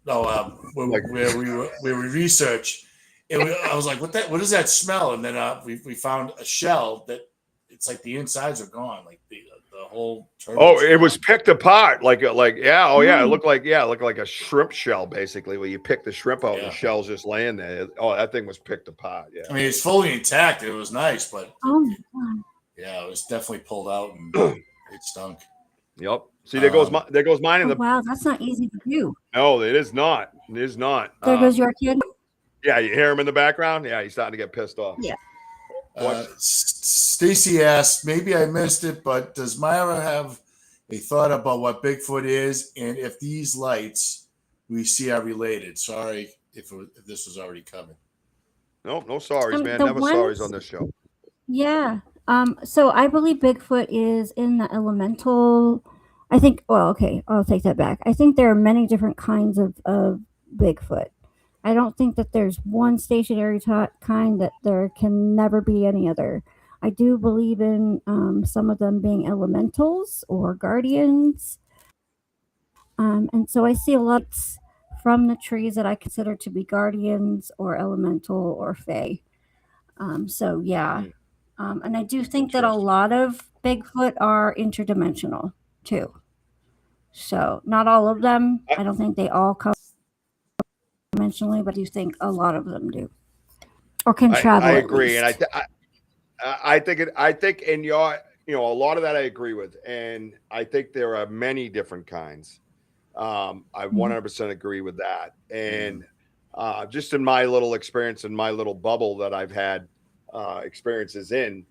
Where we researched. I was like, what does that smell? And then we found a shell that it's like the insides are gone, like the whole turtle. Oh, it was picked apart, it looked like a shrimp shell, basically, where you pick the shrimp out and the shell's just laying there. Oh, that thing was picked apart. Yeah, I mean, it's fully intact. It was nice, but it was definitely pulled out and it stunk. Yep. See, there goes mine in the. Wow, that's not easy to do. No, it is not. It is not. There goes your kid. Yeah, you hear him in the background. Yeah, he's starting to get pissed off. Yeah. Stacy asked, maybe I missed it, but does Myra have a thought about what Bigfoot is and if these lights we see are related? Sorry if this was already covered. No sorries, man. Never sorries on this show. Yeah. So I believe Bigfoot is in the elemental. I think. Well, okay, I'll take that back. I think there are many different kinds of Bigfoot. I don't think that there's one stationary kind, that there can never be any other. I do believe in some of them being elementals or guardians. And so I see a lot from the trees that I consider to be guardians or elemental or fae. So yeah. And I do think that a lot of Bigfoot are interdimensional too. So not all of them. I don't think they all come dimensionally, but you think a lot of them do, or can travel. I agree, and I think in your, a lot of that I agree with, and I think there are many different kinds. I 100% agree with that, and just in my little experience, in my little bubble that I've had experiences in,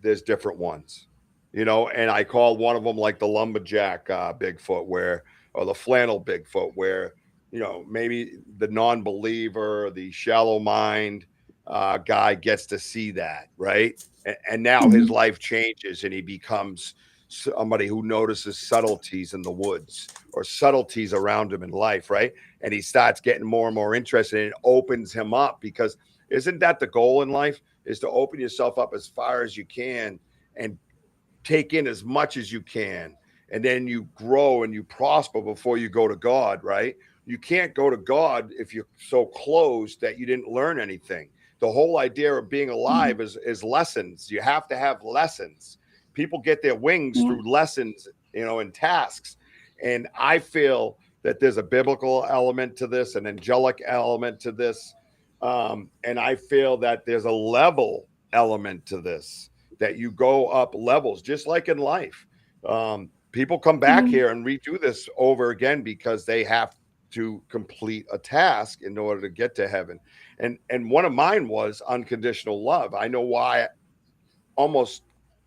there's different ones, you know, and I call one of them like the lumberjack Bigfoot, or the flannel Bigfoot, where, you know, maybe the non-believer, the shallow mind guy gets to see that, right? And now his life changes and he becomes somebody who notices subtleties in the woods or subtleties around him in life, right? And he starts getting more and more interested, and it opens him up, because isn't that the goal in life, is to open yourself up as far as you can and take in as much as you can. And then you grow and you prosper before you go to God, right? You can't go to God if you're so closed that you didn't learn anything. The whole idea of being alive is lessons. You have to have lessons. People get their wings through lessons, you know, and tasks. And I feel that there's a biblical element to this, an angelic element to this. And I feel that there's a level element to this, that you go up levels, just like in life. People come back here and redo this over again because they have to complete a task in order to get to heaven. And one of mine was unconditional love. I know why, almost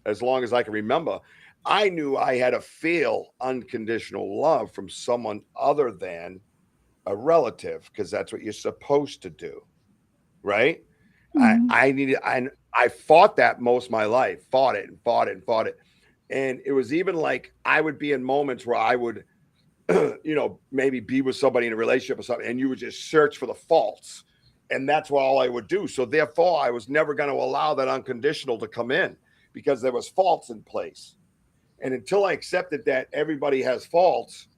as long as I can remember, I knew I had to feel unconditional love from someone other than a relative, because that's what you're supposed to do, right? I fought that most of my life, fought it. And it was even like I would be in moments where I would, you know, maybe be with somebody in a relationship or something, and you would just search for the faults. And that's what all I would do. So therefore, I was never going to allow that unconditional to come in, because there was faults in place. And until I accepted that everybody has faults,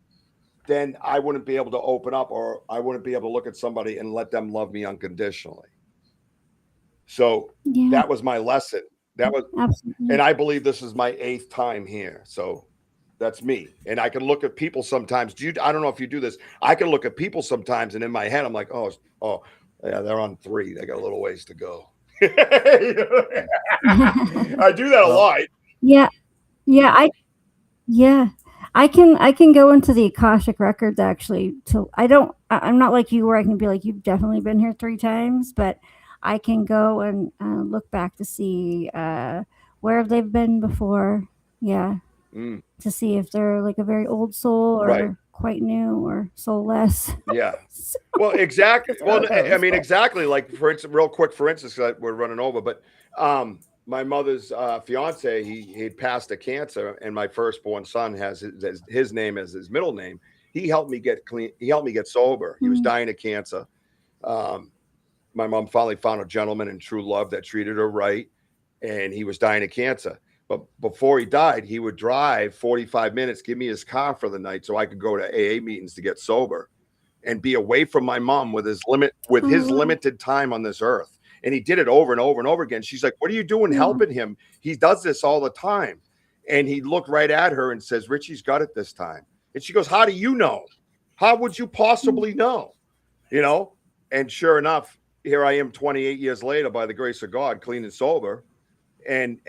then I wouldn't be able to open up, or I wouldn't be able to look at somebody and let them love me unconditionally. So that was my lesson. That was, and I believe this is my 8th time here. So that's me. And I can look at people sometimes. I don't know if you do this. I can look at people sometimes, and in my head, I'm like, oh, yeah, they're on 3. They got a little ways to go. I do that a lot. I can go into the Akashic records, actually. I'm not like you, where I can be like, you've definitely been here 3 times, but I can go and look back to see where they've been before. To see if they're like a very old soul, or quite new, or soulless. Well, exactly. Well, I mean, exactly. Like, for instance, real quick, for instance, we're running over, but my mother's fiance, he had passed of cancer, and my firstborn son has his name as his middle name. He helped me get clean. He helped me get sober. He was dying of cancer. My mom finally found a gentleman in true love that treated her right, and he was dying of cancer. But before he died, he would drive 45 minutes, give me his car for the night, so I could go to AA meetings to get sober and be away from my mom with his limited time on this earth. And he did it over and over and over again. She's like, what are you doing helping him? He does this all the time. And he looked right at her and says, Richie's got it this time. And she goes, how do you know? How would you possibly know? You know? And sure enough, here I am 28 years later, by the grace of God, clean and sober. And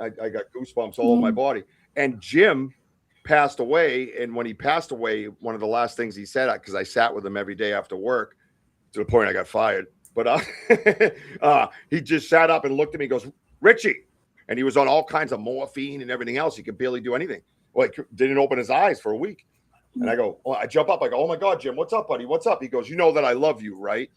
I got goosebumps all over my body. And Jim passed away. And when he passed away, one of the last things he said, because I sat with him every day after work, to the point I got fired. But he just sat up and looked at me and goes, Richie. And he was on all kinds of morphine and everything else. He could barely do anything. Well, he didn't open his eyes for a week. And I go, I jump up. I go, oh, my God, Jim, what's up, buddy? What's up? He goes, you know that I love you, right?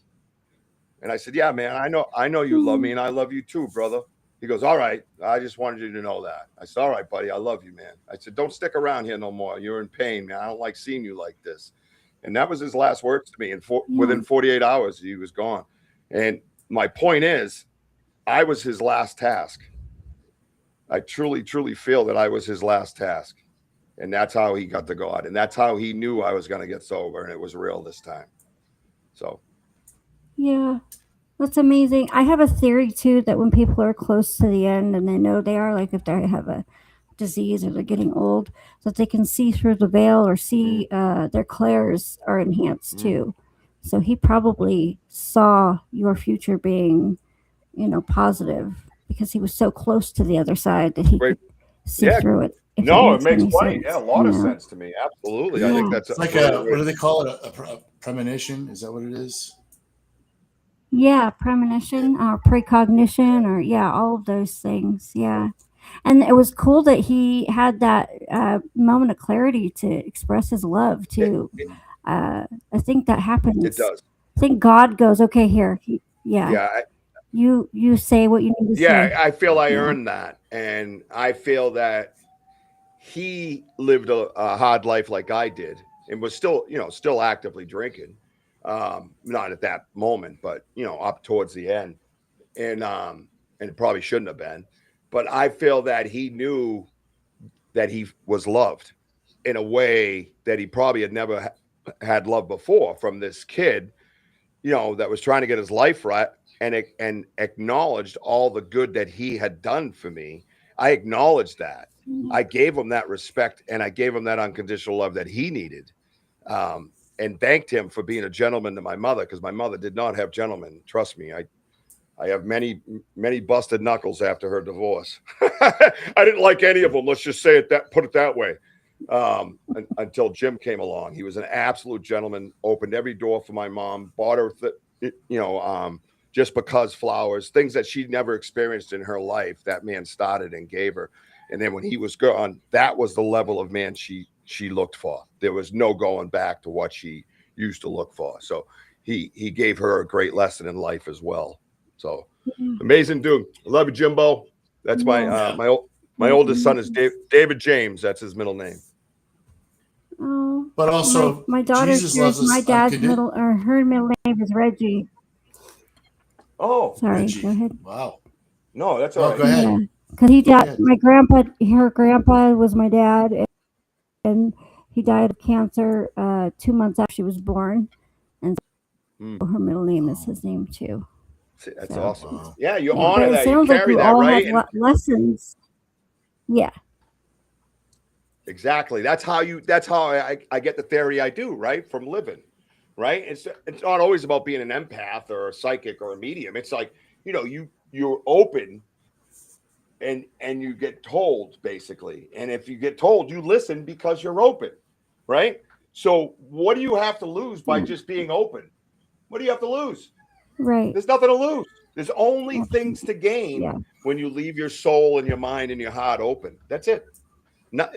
And I said, yeah, man, I know you love me, and I love you too, brother. He goes, all right. I just wanted you to know that. I said, all right, buddy. I love you, man. I said, don't stick around here no more. You're in pain, man. I don't like seeing you like this. And that was his last words to me. And within 48 hours, he was gone. And my point is, I was his last task. I truly, truly feel that I was his last task. And that's how he got to God. And that's how he knew I was going to get sober. And it was real this time. So. Yeah. That's amazing. I have a theory too, that when people are close to the end and they know they are, like if they have a disease or they're getting old, that they can see through the veil, or see their clairs are enhanced too. So he probably saw your future being, positive, because he was so close to the other side that he could see through it. If No, it that makes any plenty. sense, Yeah, a lot you of know? sense to me. Absolutely. I Yeah. think that's It's like really a, what do they call it? A premonition? Is that what it is? Yeah, premonition or precognition or yeah, all of those things. Yeah. And it was cool that he had that moment of clarity to express his love it, too. it, I think that it happens. does. I think God goes, okay, here, yeah, Yeah, you say what you need to yeah. say. I feel I Yeah. earned that, and I feel that he lived a hard life like I did, and was still actively drinking. Not at that moment, but up towards the end, and it probably shouldn't have been. But I feel that he knew that he was loved in a way that he probably had never had love before from this kid, that was trying to get his life right, and acknowledged all the good that he had done for me. I acknowledged that. I gave him that respect, and I gave him that unconditional love that he needed, and thanked him for being a gentleman to my mother, because my mother did not have gentlemen. Trust me, I have many, many busted knuckles after her divorce. I didn't like any of them. Let's just put it that way. Until Jim came along, he was an absolute gentleman. Opened every door for my mom. Bought her, just because flowers, things that she'd never experienced in her life. That man started and gave her. And then when he was gone, that was the level of man she looked for. There was no going back to what she used to look for. So he gave her a great lesson in life as well. So amazing dude. I love you, Jimbo. That's my oldest son is David James. That's his middle name. Oh, But also, my daughter Jesus shares loves us my dad's middle, or her middle name is Reggie. Oh, Sorry, Reggie. go ahead. Wow. No, that's all right. Go ahead. Yeah, because he died. ahead. My her grandpa was my dad, and he died of cancer 2 months after she was born, and so her middle name is his name too. That's So, awesome. Yeah, you yeah, honor but it that. You sounds like carry you that, all right? have lessons. Yeah. Exactly. That's how I get the theory I do, right? From living, right? It's not always about being an empath or a psychic or a medium. It's like, you're open and you get told, basically. And if you get told, you listen because you're open, right? So what do you have to lose by just being open? What do you have to lose? Right. There's nothing to lose. There's only things to gain Yeah. when you leave your soul and your mind and your heart open. That's it. Not,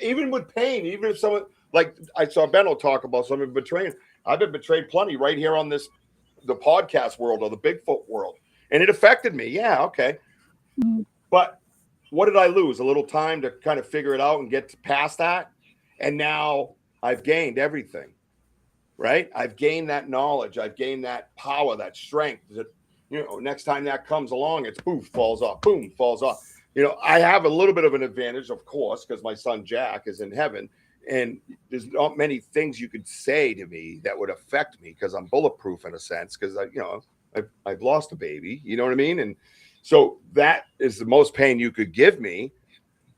even with pain, even if someone, like I saw Benno talk about someone betraying. I've been betrayed plenty right here on the podcast world or the Bigfoot world. And it affected me. Yeah, okay. Mm-hmm. But what did I lose? A little time to kind of figure it out and get past that. And now I've gained everything, right? I've gained that knowledge. I've gained that power, that strength that, next time that comes along, it's poof, falls off, boom, falls off. I have a little bit of an advantage, of course, because my son Jack is in heaven, and there's not many things you could say to me that would affect me because I'm bulletproof in a sense, because I've lost a baby, you know what I mean? And so that is the most pain you could give me.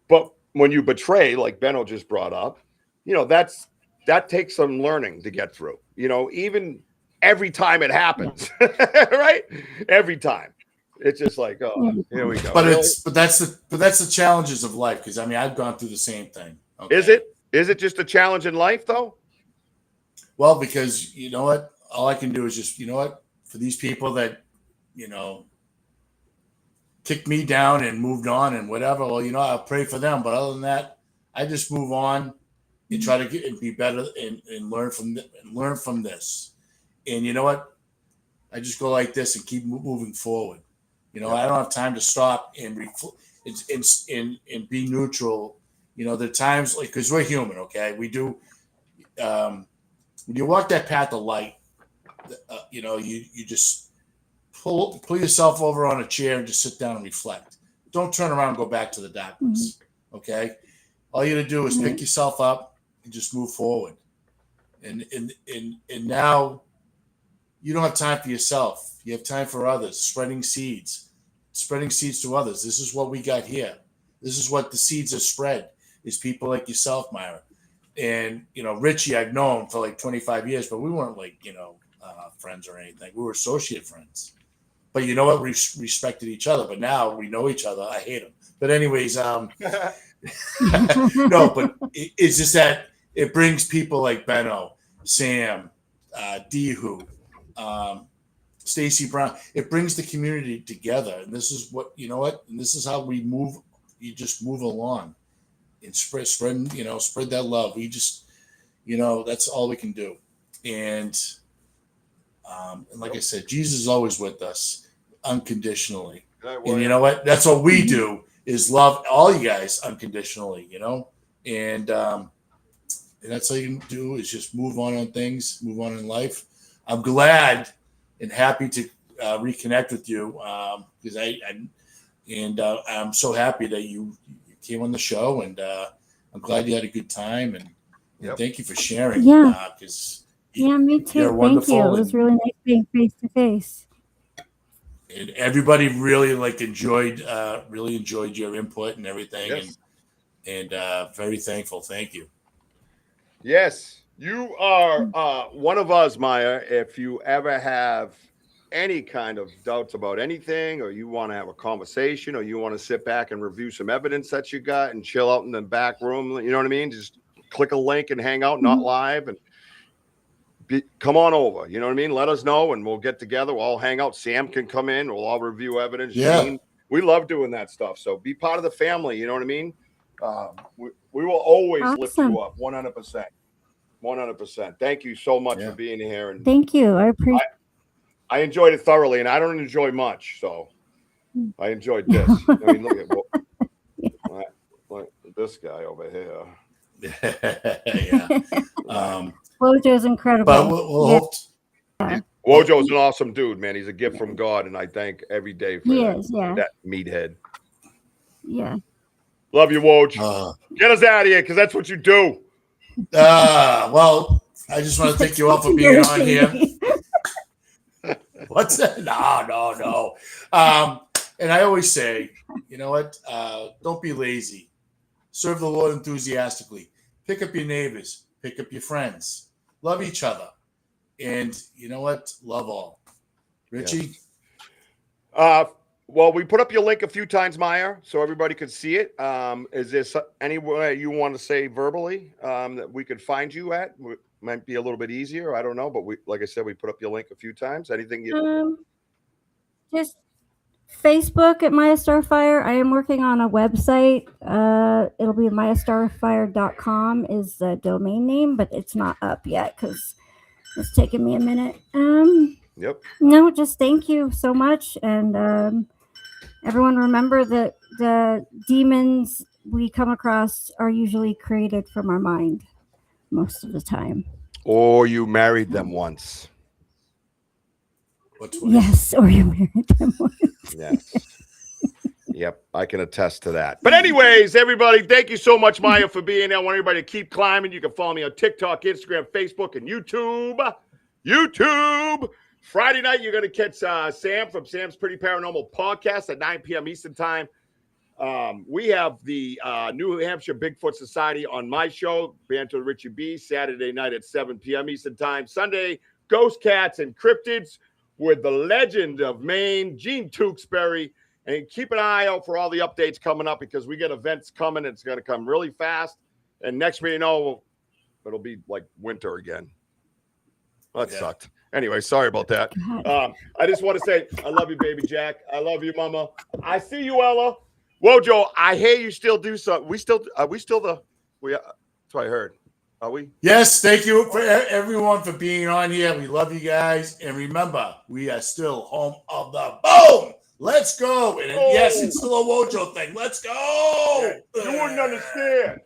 But when you betray, like Benno just brought up, that takes some learning to get through, even every time it happens, right? Every time. It's just like, oh, here we go. But that's the challenges of life, because I've gone through the same thing. Okay? Is it just a challenge in life though? Well, because you know what? All I can do is just, for these people that, kicked me down and moved on and whatever, well, I'll pray for them. But other than that, I just move on and try to get and be better and learn from this. And you know what? I just go like this and keep moving forward. I don't have time to stop and be neutral. There are times because we're human, okay? We do. When you walk that path of light, you just pull yourself over on a chair and just sit down and reflect. Don't turn around and go back to the darkness, okay? All you got to do is pick yourself up and just move forward. And now you don't have time for yourself. You have time for others, spreading seeds to others. This is what we got here. This is what the seeds are spread, is people like yourself, Myra. And, Richie, I've known for like 25 years, but we weren't friends or anything. We were associate friends. But you know what? We respected each other. But now we know each other. I hate him. But anyways, No, but it's just that it brings people like Benno, Sam, Dehu, Stacy Brown. It brings the community together, and this is what and this is how we move. You just move along and spread that love. We just, that's all we can do. And like I said, Jesus is always with us unconditionally. And you know what? That's what we do is love all you guys unconditionally, and that's all you can do is just move on things, move on in life. I'm glad and happy to reconnect with you because I'm so happy that you came on the show, and I'm glad you had a good time, and thank you for sharing. Yeah. You're Me too. Thank you. wonderful, It was really nice being face to face. And everybody really enjoyed your input and everything, Yes. and very thankful. Thank you. Yes, you are one of us, Maya. If you ever have any kind of doubts about anything, or you want to have a conversation, or you want to sit back and review some evidence that you got and chill out in the back room, you know what I mean? Just click a link and hang out, not live, and come on over. You know what I mean? Let us know, and we'll get together. We'll all hang out. Sam can come in. We'll all review evidence. Yeah. Jane, we love doing that stuff. So be part of the family. You know what I mean? We will always lift Awesome. you up 100%. 100%. Thank you so much for being here. And Thank you. I appreciate I enjoyed it thoroughly, and I don't enjoy much, so I enjoyed this. I mean, look at this guy over here. Yeah. Wojo's incredible. But we'll hope. Wojo's an awesome dude, man. He's a gift from God, and I thank every day for He that, is, yeah. that meathead. Yeah. Love you, Woj. Get us out of here, because that's what you do. Well, I just want to thank you all for being on here. What's that? No. And I always say, you know what? Don't be lazy. Serve the Lord enthusiastically. Pick up your neighbors. Pick up your friends. Love each other. And you know what? Love all. Richie? Well, we put up your link a few times, Maya, so everybody could see it. Is there anywhere you want to say verbally that we could find you at? Might be a little bit easier. I don't know, but like I said, we put up your link a few times. Anything you just Facebook at Maya Starfire. I am working on a website. It'll be mayastarfire.com is the domain name, but it's not up yet because it's taking me a minute. Yep. No, just thank you so much. And everyone remember that the demons we come across are usually created from our mind most of the time. Or you married them once. Yes, or you married them once. Yes. Yep, I can attest to that. But anyways, everybody, thank you so much, Maya, for being here. I want everybody to keep climbing. You can follow me on TikTok, Instagram, Facebook, and YouTube. Friday night, you're going to catch Sam from Sam's Pretty Paranormal Podcast at 9 p.m. Eastern Time. We have the New Hampshire Bigfoot Society on my show, Banter with Richie B, Saturday night at 7 p.m. Eastern Time. Sunday, Ghost Cats and Cryptids with the legend of Maine, Gene Tewksbury. And keep an eye out for all the updates coming up because we get events coming. It's going to come really fast. And next thing you know, it'll be like winter again. That sucked. Anyway, sorry about that. I just want to say, I love you, baby Jack. I love you, Mama. I see you, Ella. Wojo, I hear you still do something. Are we still that's what I heard. Are we? Yes, thank you for everyone for being on here. We love you guys. And remember, we are still home of the boom. Let's go. And yes, it's still a Wojo thing. Let's go. You wouldn't understand.